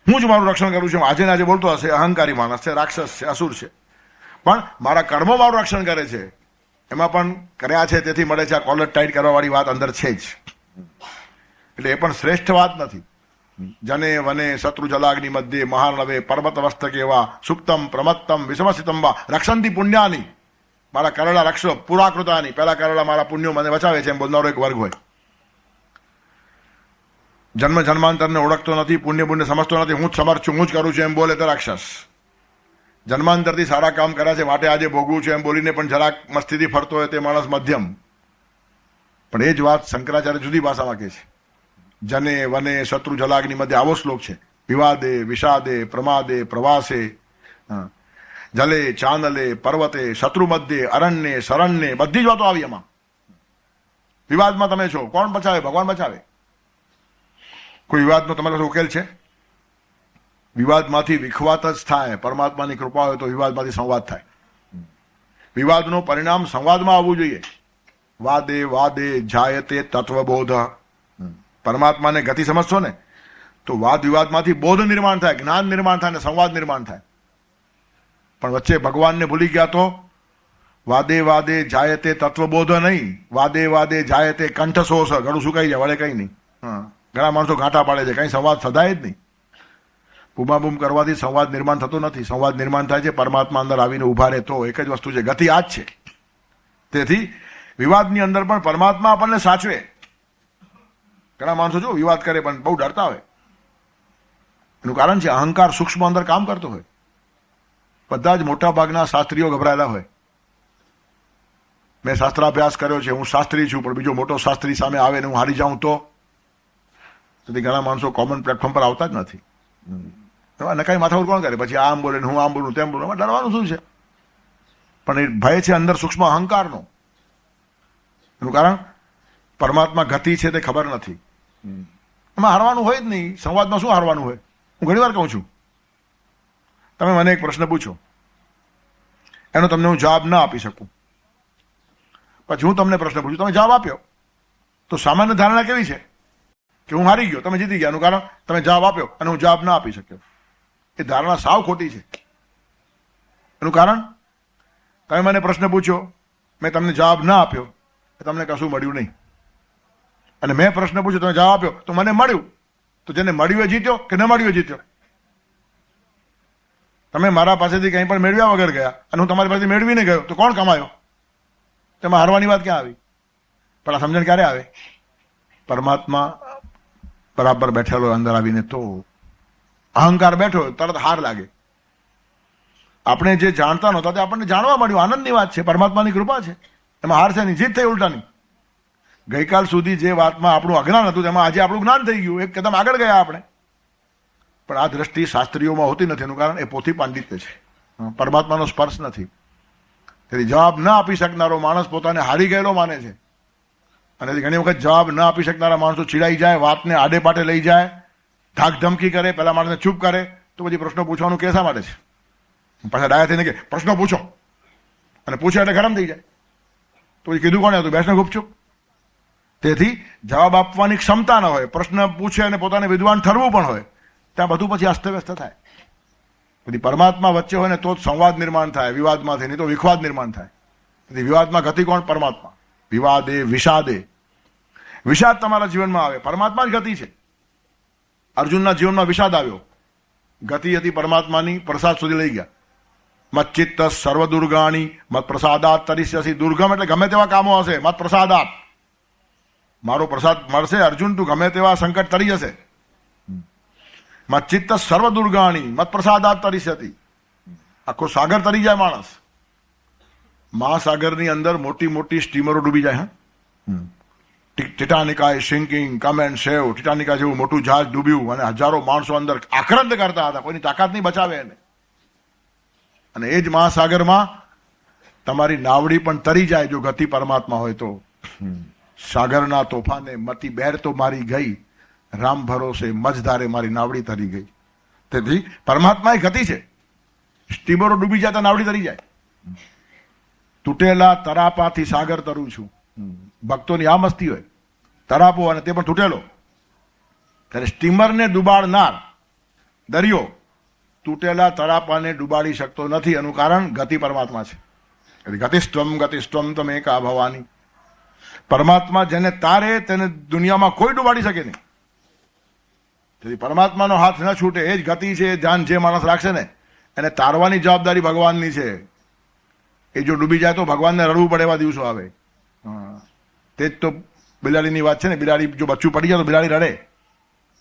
હું જ મારું રક્ષણ કરું છું આજે ને આજે બોલતો હશે, અહંકારી માણસ છે, રાક્ષસ છે, અસુર છે. પણ મારા કર્મો મારું રક્ષણ કરે છે. એમાં પણ કર્યા છે તેથી મળે છે. આ કોલર ટાઈટ કરવા વાળી વાત અંદર છે જ. એટલે એ પણ શ્રેષ્ઠ વાત નથી. જને વને શત્રુ જલાગ્નિ મધ્યે મહાર્ણવે પર્વત વસ્તકે એવા સુપ્તમ પ્રમત્તમ વિષમસ્થિતમ વા રક્ષંતી પુણ્યાની, મારા કરેલા રક્ષો પુરાકૃતાની, પહેલા કરેલા મારા પુણ્યો મને બચાવે છે એમ બોલનારો એક વર્ગ હોય. જન્મ જન્માંતરને ઓળખતો નથી, પુણ્ય સમજતો નથી, હું જ સમર્થ છું, હું જ કરું છું એમ બોલે તો રાક્ષસ. જન્માંતરથી સારા કામ કર્યા છે માટે આજે ભોગવું છું એમ બોલીને પણ જરાક મસ્તીથી ફરતો હોય તે માણસ મધ્યમ. પણ એ જ વાત શંકરાચાર્ય જુદી ભાષામાં કહે છે. જને વને શત્રુ જલાગ્નિ મધ્ય, આવો શ્લોક છે. વિવાદે વિષાદે પ્રમાદે પ્રવાસે જલે ચાનલે પર્વતે શત્રુ મધ્યે અરણ્ય શરણ્ય, બધી જ વાતો આવી એમાં. વિવાદમાં તમે છો, કોણ બચાવે? ભગવાન બચાવે. કોઈ વિવાદનો તમારા પાસે ઉકેલ છે? વિવાદમાંથી વિખવાત જ થાય. પરમાત્માની કૃપા હોય તો વિવાદમાંથી સંવાદ થાય. વિવાદનું પરિણામ સંવાદમાં આવવું જોઈએ. વાદે વાદે જાયતે તત્વબોધ. પરમાત્માને ગતિ સમજશો ને તો વાદ વિવાદમાંથી બોધ નિર્માણ થાય, જ્ઞાન નિર્માણ થાય, ને સંવાદ નિર્માણ થાય. પણ વચ્ચે ભગવાનને ભૂલી ગયા તો વાદે વાદે જાયતે તત્વબોધ નહીં, વાદે વાદે જાયતે કંઠશોષ, ગળું સુકાઈ જાય, વળે કઈ નહીં. ઘણા માણસો ગાંઠા પાડે છે, કઈ સંવાદ સદાય જ નહીં. બૂમાબૂમ કરવાથી સંવાદ નિર્માણ થતો નથી. સંવાદ નિર્માણ થાય છે પરમાત્મા અંદર આવીને ઉભા રહે તો. એક જ વસ્તુ છે, ગતિ આ જ છે. તેથી વિવાદની અંદર પણ પરમાત્મા આપણને સાચવે. ઘણા માણસો જો વિવાદ કરે પણ બહુ ડરતા હોય. એનું કારણ છે અહંકાર સૂક્ષ્મ અંદર કામ કરતો હોય. બધા જ મોટા ભાગના શાસ્ત્રીઓ ગભરાયેલા હોય. મેં શાસ્ત્રાભ્યાસ કર્યો છે, હું શાસ્ત્રી છું, પણ બીજો મોટો શાસ્ત્રી સામે આવે ને હું હારી જાઉં તો. તેથી ઘણા માણસો કોમન પ્લેટફોર્મ પર આવતા જ નથી. નકાઈ માથાકૂટ કોણ કરે? પછી આમ બોલે, હું આમ બોલું, તેમ બોલું. ડરવાનું શું છે? પણ એ ભય છે અંદર સૂક્ષ્મ અહંકારનો. એનું કારણ પરમાત્મા ગતિ છે તે ખબર નથી. એમાં હારવાનું હોય જ નહીં. સંવાદમાં શું હારવાનું હોય? હું ઘણી વાર કહું છું, તમે મને એક પ્રશ્ન પૂછો, એનો તમને હું જવાબ ના આપી શકું. પછી હું તમને પ્રશ્ન પૂછું, તમે જવાબ આપ્યો, તો સામાન્ય ધારણા કેવી છે કે હું હારી ગયો, તમે જીતી ગયા. એનું કારણ તમે જવાબ આપ્યો અને હું જવાબ ના આપી શક્યો. એ ધારણા સાવ ખોટી છે. એનું કારણ તમે મને પ્રશ્ન પૂછ્યો, મેં તમને જવાબ ના આપ્યો, તમને કશું મળ્યું નહીં. અને મેં પ્રશ્ન પૂછ્યો, તમે જવાબ આપ્યો તો મને મળ્યું. તો જેને મળ્યું એ જીત્યો કે ન મળ્યું એ જીત્યો. તમે મારા પાસેથી કંઈ પણ મેળવ્યા વગર ગયા અને હું તમારી પાસેથી મેળવીને ગયો, તો કોણ કમાયો? તેમાં હારવાની વાત ક્યાં આવી? પણ આ સમજણ ક્યારે આવે? પરમાત્મા બરાબર બેઠેલો અંદર આવીને તો. અહંકાર બેઠો તરત હાર લાગે. આપણે જે જાણતા નહોતા તે આપણને જાણવા મળ્યું. આનંદની વાત છે, પરમાત્માની કૃપા છે. એમાં હાર છે નહીં, જીત થઈ ઉલટાની. ગઈકાલ સુધી જે વાતમાં આપણું અજ્ઞાન હતું તેમાં આજે આપણું જ્ઞાન થઈ ગયું. એક કદમ આગળ ગયા આપણે. પણ આ દ્રષ્ટિ શાસ્ત્રીઓમાં હોતી નથી. એનું કારણ એ પોથી પાંડિત્ય છે, પરમાત્માનો સ્પર્શ નથી. તેથી જવાબ ન આપી શકનારો માણસ પોતાને હારી ગયેલો માને છે. અને ઘણી વખત જવાબ ન આપી શકનારા માણસો ચીડાઈ જાય, વાતને આડે પાટે લઈ જાય, ધાક ધમકી કરે, પેલા માણસને ચૂપ કરે, તો પછી પ્રશ્નો પૂછવાનું કે શા માટે છે? પાછા ડાયા થઈને કે પ્રશ્નો પૂછો, અને પૂછે એટલે ગરમ થઈ જાય. તો પછી કીધું કોને હતું? બેસને ગુપચુપ. તેથી જવાબ આપવાની ક્ષમતા ન હોય, પ્રશ્ન પૂછે અને પોતાને વિદ્વાન ઠરવું પણ હોય, ત્યાં બધું પછી અસ્તવ્યસ્ત થાય. બધી પરમાત્મા વચ્ચે હોય ને તો જ સંવાદ નિર્માણ થાય, વિવાદમાંથી, નહીં તો વિખવાદ નિર્માણ થાય. તેથી વિવાદમાં ગતિ કોણ? પરમાત્મા. વિવાદે વિષાદે, વિષાદ તમારા જીવનમાં આવે, પરમાત્મા જ ગતિ છે. અર્જુનના જીવનમાં વિષાદ આવ્યો, ગતિ હતી પરમાત્માની, પ્રસાદ સુધી લઈ ગયા. મત ચિત્ત સર્વ દુર્ગાણી મત પ્રસાદાત તરિષ્યસી. દુર્ગમ એટલે ગમે તેવા કામો હશે, મત પ્રસાદાત, મારો પ્રસાદ મળશે અર્જુન, તું ગમે તેવા સંકટ તરી જશે. મત ચિત્ત સર્વ દુર્ગાણી મત પ્રસાદાત તરિષ્યતિ. આખો સાગર તરી જાય માણસ. મહાસાગરની અંદર મોટી મોટી સ્ટીમરો ડૂબી જાય. ટિટાનિકા સિંકિંગ, કમ એન્ડ સેવ. ટિટાનિકા જેવું મોટું જહાજ ડૂબ્યું અને હજારો માણસો અંદર આક્રંદ કરતા હતા, કોઈની તાકાત નહીં બચાવે એને. અને એ જ મહાસાગરમાં તમારી નાવડી પણ તરી જાય જો ગતિ પરમાત્મા હોય તો. સાગરના તોફાને મતી બેર તો મારી ગઈ, રામ ભરોસે મજધારે મારી નાવડી તરી ગઈ. તેથી પરમાત્મા એ ગતિ છે. સ્ટીમરો ડૂબી જાય તો નાવડી તરી જાય. તૂટેલા તરાપાથી સાગર તરું છું. ભક્તોની આ મસ્તી હોય, તરાપો અને તે પણ તૂટેલો. ત્યારે સ્ટીમરને ડુબાડનાર દરિયો તૂટેલા તરાપાને ડુબાડી શકતો નથી. એનું કારણ ગતિ પરમાત્મા છે. ગતિસ્ત્વમ તમે એકા ભવાની. પરમાત્મા જેને તારે તેને દુનિયામાં કોઈ ડુબાડી શકે નહીં. તેથી પરમાત્માનો હાથ ન છૂટે, એ જ ગતિ છે. ધ્યાન જે માણસ રાખશે ને એને તારવાની જવાબદારી ભગવાનની છે. એ જો ડૂબી જાય તો ભગવાનને રડવું પડે એવા દિવસો આવે. તે જ તો બિલાડીની વાત છે ને. બિલાડી જો બચ્ચું પડી જાય તો બિલાડી રડે,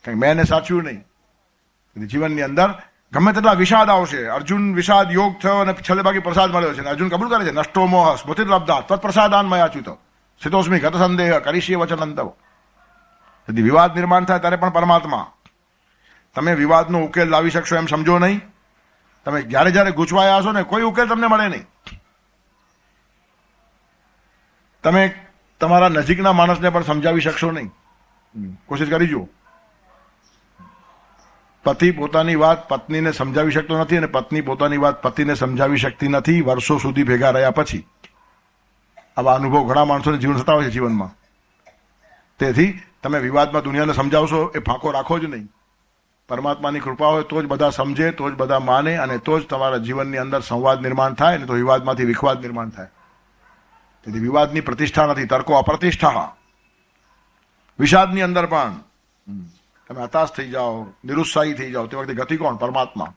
કારણ કે મેં એને સાચવ્યું નહીં. જીવનની અંદર ગમે તેટલા વિષાદ આવશે. અર્જુન વિષાદ યોગ થયો અને છેલ્લે બાકી પ્રસાદ મળ્યો છે. અર્જુન કબૂલ કરે છે, નષ્ટો મોહ સ્મૃતિર્લબ્ધા તત્પ્રસાદાન મયાચ્યુતો સ્થિતોસ્મિ ગત સંદેહ કરીશીએ વચનંતવ. તેથી વિવાદ નિર્માણ થાય ત્યારે પણ પરમાત્મા. તમે વિવાદનો ઉકેલ લાવી શકશો એમ સમજો નહીં. તમે જ્યારે જ્યારે ગૂંચવાયા હશો ને કોઈ ઉકેલ તમને મળે નહીં. તમે તમારા નજીકના માણસને પણ સમજાવી શકશો નહીં. કોશિશ કરી જુઓ. પતિ પોતાની વાત પત્નીને સમજાવી શકતો નથી અને પત્ની પોતાની વાત પતિને સમજાવી શકતી નથી, વર્ષો સુધી ભેગા રહ્યા પછી. આવા અનુભવ ઘણા માણસોને જીવન થતા હોય છે જીવનમાં. તેથી તમે વિવાદમાં દુનિયાને સમજાવશો એ ફાંકો રાખો જ નહીં. પરમાત્માની કૃપા હોય તો જ બધા સમજે, તો જ બધા માને, અને તો જ તમારા જીવનની અંદર સંવાદ નિર્માણ થાય, ને તો વિવાદમાંથી વિખવાદ નિર્માણ થાય. તેથી વિવાદની પ્રતિષ્ઠા નથી, તર્કો અપ્રતિષ્ઠા. વિષાદની અંદર પણ તમે હતાશ થઈ જાઓ, નિરુત્સાહી થઈ જાઓ, તે વખતે ગતિ કોણ? પરમાત્મા.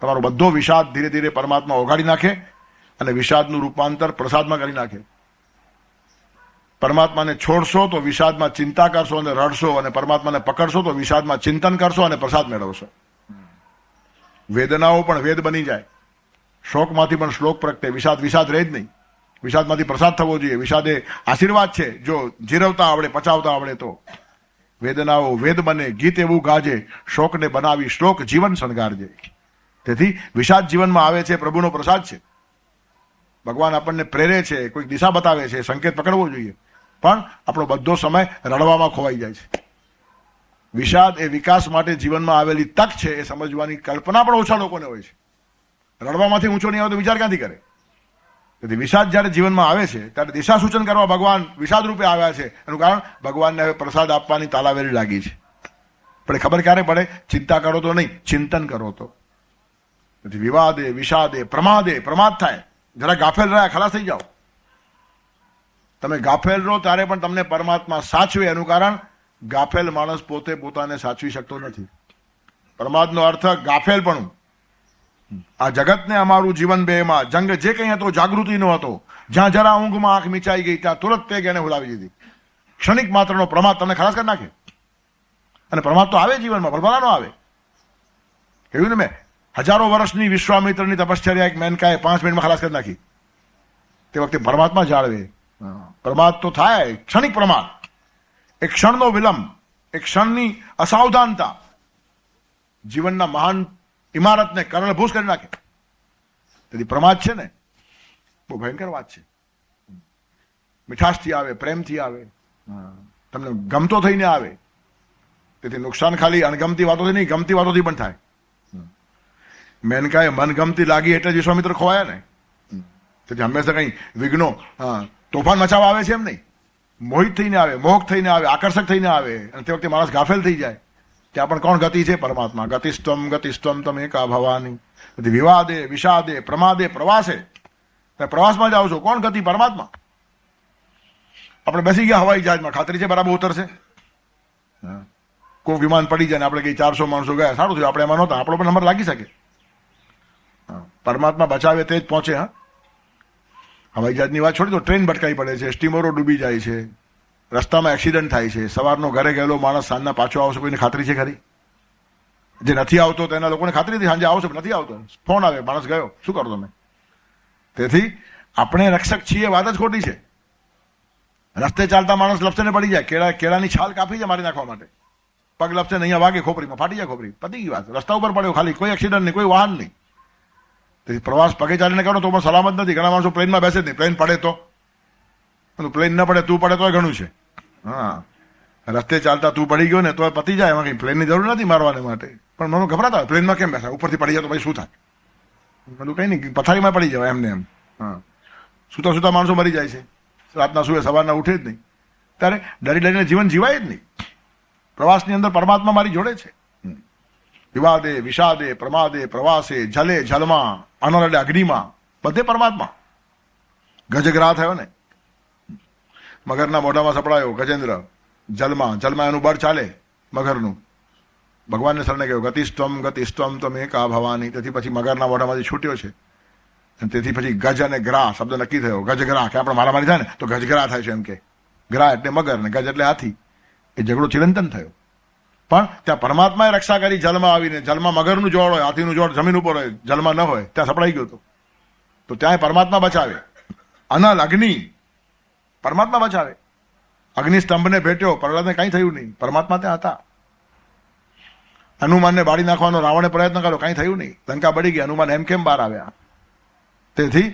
તમારો બધો વિષાદ ધીરે ધીરે પરમાત્મા ઓગાળી નાખે અને વિષાદનું રૂપાંતર પ્રસાદમાં કરી નાખે. પરમાત્માને છોડશો તો વિષાદમાં ચિંતા કરશો અને રડશો, અને પરમાત્માને પકડશો તો વિષાદમાં ચિંતન કરશો અને પ્રસાદ મેળવશો. વેદનાઓ પણ વેદ બની જાય, શોકમાંથી પણ શ્લોક પ્રગટે. વિષાદ વિષાદ રહે જ નહીં. વિષાદમાંથી પ્રસાદ થવો જોઈએ. વિષાદ એ આશીર્વાદ છે. જો જીરવતા આવડે, પચાવતા આવડે તો વેદનાઓ વેદ બને. ગીત એવું ગાજે, શોકને બનાવી શ્લોક જીવન શણગારજે. તેથી વિષાદ જીવનમાં આવે છે, પ્રભુનો પ્રસાદ છે. ભગવાન આપણને પ્રેરે છે, કોઈક દિશા બતાવે છે, સંકેત પકડવો જોઈએ. પણ આપણો બધો સમય રડવામાં ખોવાઈ જાય છે. વિષાદ એ વિકાસ માટે જીવનમાં આવેલી તક છે, એ સમજવાની કલ્પના પણ ઓછા લોકોને હોય છે. રડવામાંથી ઊંચો નહીં આવે તો વિચાર ક્યાંથી કરે? તેથી વિષાદ જ્યારે જીવનમાં આવે છે ત્યારે દિશા સૂચન કરવા ભગવાન વિષાદ રૂપે આવ્યા છે. એનું કારણ ભગવાનને હવે પ્રસાદ આપવાની તાલાવેરી લાગી છે. પણ એ ખબર ક્યારે પડે? ચિંતા કરો તો નહીં, ચિંતન કરો તો. તેથી વિવાદે વિષાદે પ્રમાદે, પ્રમાદ થાય. જરા ગાફેલ રહ્યા, ખલાસ થઈ જાઓ. તમે ગાફેલ રહો ત્યારે પણ તમને પરમાત્મા સાચવે. એનું કારણ ગાફેલ માણસ પોતે પોતાને સાચવી શકતો નથી. પ્રમાદનો અર્થ ગાફેલપણું. આ જગતને અમારું જીવન બેમાં જંગ જે કંઈ હતો જાગૃતિનો હતો. જ્યાં જરા ઊંઘમાં આંખ મીચાઈ ગઈ ત્યાં તુરંત પેગ એને હુલાવી દીધી. ક્ષણિક માત્રનો પ્રમાદ તમને ખલાસ કરી નાખે. અને પ્રમાદ તો આવે જીવનમાં, ભલભલાનો આવે. કહ્યું ને મેં, હજારો વર્ષની વિશ્વામિત્રની તપશ્ચર્યા એક મેનકાએ 5 મિનિટમાં ખલાસ કરી નાખી. તે વખતે પરમાત્મા જાળવે. પ્રમાદ તો થાય, ક્ષણિક પ્રમાદ, એક ક્ષણનો વિલંબ, એક ક્ષણની અસાવધાનતા જીવનના મહાન ઇમારતને કરણભૂસ કરી નાખે. તેથી પ્રમાદ છે ને બહુ ભયંકર વાત છે. મીઠાશથી આવે, પ્રેમથી આવે, તમને ગમતો થઈને આવે. તેથી નુકસાન ખાલી અણગમતી વાતોથી નહીં, ગમતી વાતોથી પણ થાય. મેનકાએ મનગમતી લાગી એટલે જ વિશ્વામિત્ર ખોવાયા ને. તેથી હંમેશા કંઈ વિઘ્નો તોફાન મચાવવા આવે છે એમ નહીં. મોહિત થઈને આવે, મોહક થઈને આવે, આકર્ષક થઈને આવે, અને તે વખતે માણસ ગાફેલ થઈ જાય. ત્યાં પણ કોણ ગતિ છે? પરમાત્મા. ગતિસ્ત્વમ તમેકા ભવાની. તેથી વિવાદે, વિષાદે, પ્રમાદે, પ્રવાસે, તમે પ્રવાસમાં જાઓ છો, કોણ ગતિ? પરમાત્મા. આપણે બેસી ગયા હવાઈ જહાજમાં, ખાતરી છે બરાબર ઉતરશે? કોઈ વિમાન પડી જાય ને આપણે કઈ 400 માણસો ગયા, સારું થયું આપણે એમાં નહોતા, આપણો પણ નંબર લાગી શકે. પરમાત્મા બચાવે તે જ પહોંચે. હા, હવાઈ જહાજની વાત છોડી દો, ટ્રેન ભટકાઈ પડે છે, સ્ટીમરો ડૂબી જાય છે, રસ્તામાં એક્સિડન્ટ થાય છે, સવારનો ઘરે ગયેલો માણસ સાંજના પાછો આવશે, કોઈને ખાતરી છે ખરી? જે નથી આવતો તેના લોકોને ખાતરી હતી સાંજે આવશે, નથી આવતો, ફોન આવે, માણસ ગયો, શું કરો તમે? તેથી આપણે રક્ષક છીએ વાત જ ખોટી છે. રસ્તે ચાલતા માણસ લપસેને પડી જાય, કેળાની છાલ કાપી જાય મારી નાખવા માટે, પગ લપસે ને અહીંયા વાગે ખોપરીમાં, ફાટી જાય ખોપરી, પતી ગઈ વાત. રસ્તા ઉપર પડ્યો ખાલી, કોઈ એક્સિડન્ટ નહીં, કોઈ વાહન નહીં. તેથી પ્રવાસ પગે ચાલીને કરો તો પણ સલામત નથી. ઘણા માણસો પ્લેનમાં બેસે જ નહીં, પ્લેન પડે તો, પ્લેન ન પડે તું પડે તો ઘણું છે. હા, રસ્તે ચાલતા તું પડી ગયો ને તો પતી જાય, એમાં કંઈ પ્લેનની જરૂર નથી મારવાને માટે. પણ મને ગભરાતા હોય પ્લેનમાં કેમ બેસાય, ઉપરથી પડી જાય તો ભાઈ શું થાય? બધું કંઈ નહીં, પથારીમાં પડી જવાય એમને એમ. હા, સુતા સુતા માણસો મરી જાય છે, રાતના સુએ સવારના ઉઠે જ નહીં. ત્યારે ડરી ડરીને જીવન જીવાય જ નહીં. પ્રવાસની અંદર પરમાત્મા મારી જોડે છે. વિવાદે, વિષાદે, પ્રમાદે, પ્રવાસે, જલે, જલમાં, અનરડે, અગ્નિમાં, બધે પરમાત્મા. ગજગ્રાહ થયો ને, મગરના મોઢામાં સપડાયો ગજેન્દ્ર, જલમાં એનું બળ ચાલે મગરનું. ભગવાનને શરણે કહ્યું ગતિસ્ત્વમ તમેકા ભવાની. તેથી પછી મગરના મોઢામાંથી છૂટ્યો છે. તેથી પછી ગજ અને ગ્રાહ શબ્દ નક્કી થયો. ગજગ્રાહ, કે આપણે મારામારી થાય ને તો ગજગ્રાહ થાય છે એમ કે. ગ્રાહ એટલે મગર ને ગજ એટલે હાથી. એ ઝઘડો ચિરંતન થયો. પણ ત્યાં પરમાત્માએ રક્ષા કરી. જલમાં આવીને, જલમાં મગરનું જોડ હોય, હાથીનું જોડ જમીન ઉપર હોય, જલમાં ન હોય, ત્યાં સપડાઈ ગયો તો ત્યાં પરમાત્મા બચાવે. અનલ, અગ્નિ, પરમાત્મા બચાવે. અગ્નિ સ્તંભને ભેટ્યો, પ્રહલાદને કંઈ થયું નહીં, પરમાત્મા ત્યાં હતા. હનુમાનને બાળી નાખવાનો રાવણે પ્રયત્ન કર્યો, કંઈ થયું નહીં, લંકા બળી ગઈ, હનુમાન એમ કેમ બહાર આવ્યા? તેથી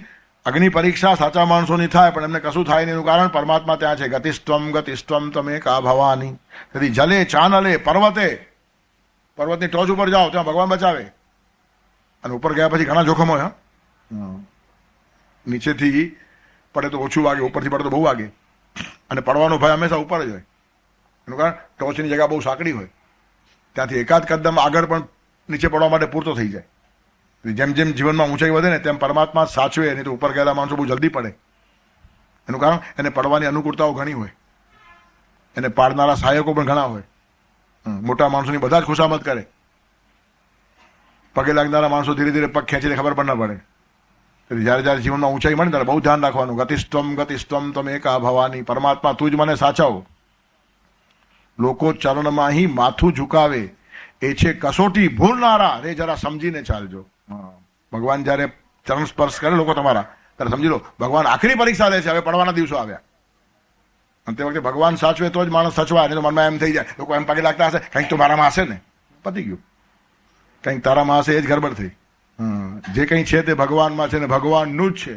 અગ્નિ પરીક્ષા સાચા માણસોની થાય પણ એમને કશું થાય નહીં. એનું કારણ પરમાત્મા ત્યાં છે. ગતિસ્ત્વમ તમેકા ભવાની. તેથી જલે, ચાનલે, પર્વતની ટોચ ઉપર જાઓ, ત્યાં ભગવાન બચાવે. અને ઉપર ગયા પછી ઘણા જોખમ હોય. નીચેથી પડે તો ઓછું વાગે, ઉપરથી પડે તો બહુ વાગે. અને પડવાનો ભય હંમેશા ઉપર જ હોય. એનું કારણ ટોચની જગ્યા બહુ સાંકડી હોય, ત્યાંથી એકાદ કદમ આગળ પણ નીચે પડવા માટે પૂરતો થઈ જાય. જેમ જેમ જીવનમાં ઊંચાઈ વધે ને તેમ પરમાત્મા સાચવે, નહીં તો ઉપર ગયેલા માણસો બહુ જલ્દી પડે. એનું કારણ એને પડવાની અનુકૂળતાઓ ઘણી હોય, એને પાડનારા સહાયકો પણ ઘણા હોય. મોટા માણસોની બધા જ ખુશામત કરે, પગે લાગનારા માણસો ધીરે ધીરે પગ ખેંચીને ખબર પણ ના પડે. એટલે જ્યારે જ્યારે જીવનમાં ઊંચાઈ મળે ત્યારે બહુ ધ્યાન રાખવાનું. ગતિસ્ત્વમ તમેકા ભવાની. પરમાત્મા તું જ મને સાચવ. લોકો ચરણમાં હી માથું ઝુકાવે, એ છે કસોટી ભૂલનારા રે, જરા સમજીને ચાલજો. ભગવાન જ્યારે ચરણ સ્પર્શ કરે લોકો તમારા, ત્યારે સમજી લો ભગવાન આખરી પરીક્ષા લે છે. હવે પડવાના દિવસો આવ્યા, અને તે વખતે ભગવાન સાચવે તો જ માણસ સચવાય. નહીં તો મનમાં એમ થઈ જાય લોકો એમ પગે લાગતા હશે, કંઈક તો મારામાં હશે ને, પતી ગયું. કંઈક તારામાં હશે, એ જ ગડબડ થઈ. જે કંઈ છે તે ભગવાનમાં છે ને ભગવાનનું જ છે,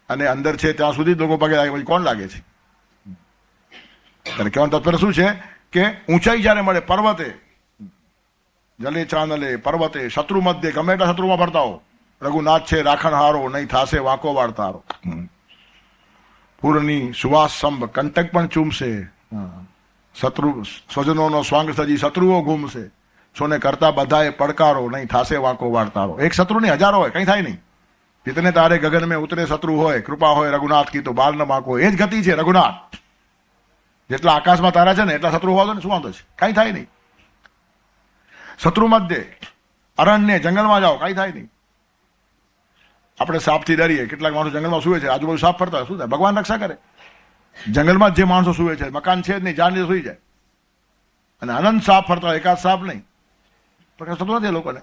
અને અંદર છે ત્યાં સુધી જ લોકો પગે લાગે, પછી કોણ લાગે છે? ત્યારે કહેવાનું તત્પર શું છે કે ઊંચાઈ જ્યારે મળે, પર્વતે, જલે, ચાનલે, પર્વતે, શત્રુ મધ્ય, ગમે એટલા શત્રુમાં ફરતા હો, રઘુનાથ છે રાખણ હારો, નહીં થાશે વાંકો વાળતારો. પૂરની સુવાસ સંભ, કંટક પણ ચૂમશે. શત્રુ સ્વજનોનો સ્વાંગ સજી, શત્રુઓ ઘૂમશે. સોને કરતા બધાએ પડકારો, નહીં થાશે વાંકો વાળતારો. એક શત્રુ નહીં, હજારો હોય, કંઈ થાય નહીં. જીતને તારે ગગન મેં ઉતરે શત્રુ હોય, કૃપા હોય રઘુનાથ કી તો બાર ન બાકો. એ જ ગતિ છે રઘુનાથ. જેટલા આકાશમાં તારા છે ને એટલા શત્રુ હોવા દો ને, શું વાંધો છે? કંઈ થાય નહીં. શત્રુ મધ્ય, અરણ્ય, જંગલમાં જાઓ, કાંઈ થાય નહીં. આપણે સાપથી ડરીએ, કેટલાક માણસો જંગલમાં સુવે છે, આજુબાજુ સાપ ફરતા, શું થાય? ભગવાન રક્ષા કરે. જંગલમાં જે માણસો સુવે છે, મકાન છે જ નહીં, જાન સુઈ જાય, અને અનંત સાપ ફરતા, એકાદ સાપ નહીં, પણ થતું નથી એ લોકોને.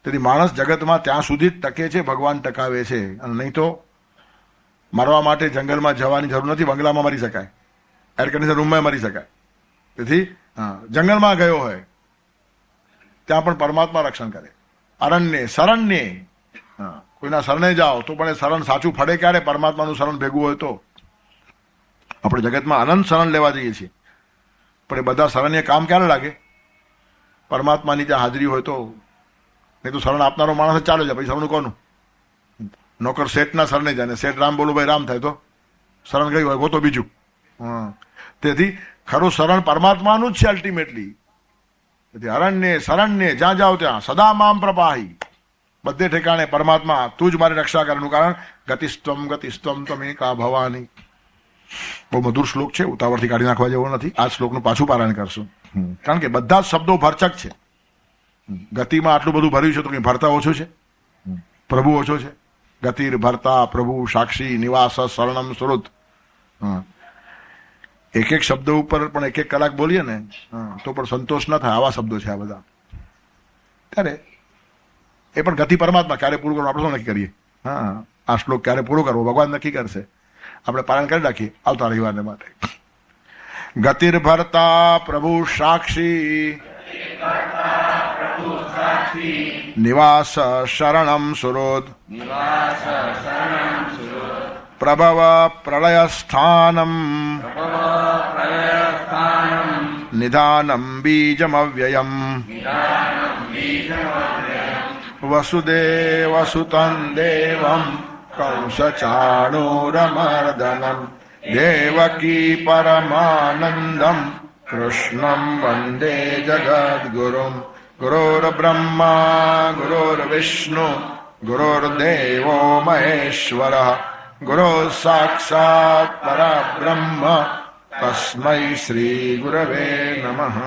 તેથી માણસ જગતમાં ત્યાં સુધી જ ટકે છે, ભગવાન ટકાવે છે. અને નહીં તો મરવા માટે જંગલમાં જવાની જરૂર નથી, બંગલામાં મરી શકાય, એર કન્ડિશન રૂમમાં મરી શકાય. તેથી જંગલમાં ગયો હોય ત્યાં પણ પરમાત્મા રક્ષણ કરે. અરણ્ય શરણ્ય, કોઈના શરણે જાઓ તો પણ એ શરણ સાચું ફળે ક્યારે? પરમાત્માનું શરણ ભેગું હોય તો. આપણે જગતમાં અનંત શરણ લેવા જઈએ છીએ, પણ એ બધા શરણ્ય કામ ક્યારે લાગે? પરમાત્માની ત્યાં હાજરી હોય તો. નહીં તો શરણ આપનારો માણસ ચાલે જાય, પછી શરણું કોનું? નોકર શેઠના શરણે જાય ને શેઠ રામ બોલો ભાઈ રામ થાય તો શરણ ગયું હોય ગોતો બીજું. તેથી ખરું શરણ પરમાત્માનું જ છે અલ્ટિમેટલી. તેથી અરણ્ય શરણ્ય જ્યાં જાઓ ત્યાં સદા મામ પ્રપાહી, બધે ઠેકાણે પરમાત્મા તું જ મારી રક્ષા કરવાનું. કારણ ગતિસ્ત્વમ તમેકા ભવાની. બહુ મધુર શ્લોક છે, ઉતાવળથી કાઢી નાખવા જેવો નથી. આ શ્લોકનું પાછું પારાયણ કરશું, કારણ કે બધા જ શબ્દો ભરચક છે. ગતિમાં આટલું બધું ભર્યું છે તો કંઈ ભરતા ઓછું છે? પ્રભુ ઓછો છે? ગતિર ભરતા પ્રભુ સાક્ષી નિવાસ શરણમ સુરત. એક એક શબ્દ ઉપર પણ એક એક કલાક બોલીએ ને તો પણ સંતોષ ન થાય. આવા શબ્દો છે આ બધા. ત્યારે એ પણ ગતિ પરમાત્મા ક્યારે પૂરું કરવું આપણે શું નક્કી કરીએ? આ શ્લોક ક્યારે પૂરો કરવો ભગવાન નક્કી કરશે. આપણે પારાયણ કરી રાખીએ આવતા રવિવારને માટે. ગતિર ભરતા પ્રભુ સાક્ષી નિવાસ શરણમ સુરોદ પ્રભવ પ્રલય સ્થાનમ નિધાનમ બીજમવ્યયમ વસુદેવ સુતં દેવમ કંસચાણૂરમર્દનમ દેવકી પરમાનંદમ કૃષ્ણમ વંદે જગદ્ગુરુમ ગુરુર્બ્રહ્મા ગુરુર્વિષ્ણુ ગુરુર્દેવો મહેશ્વરઃ ગુરુ સાક્ષાત પરબ્રહ્મ તસ્મૈ શ્રી ગુરવે નમઃ.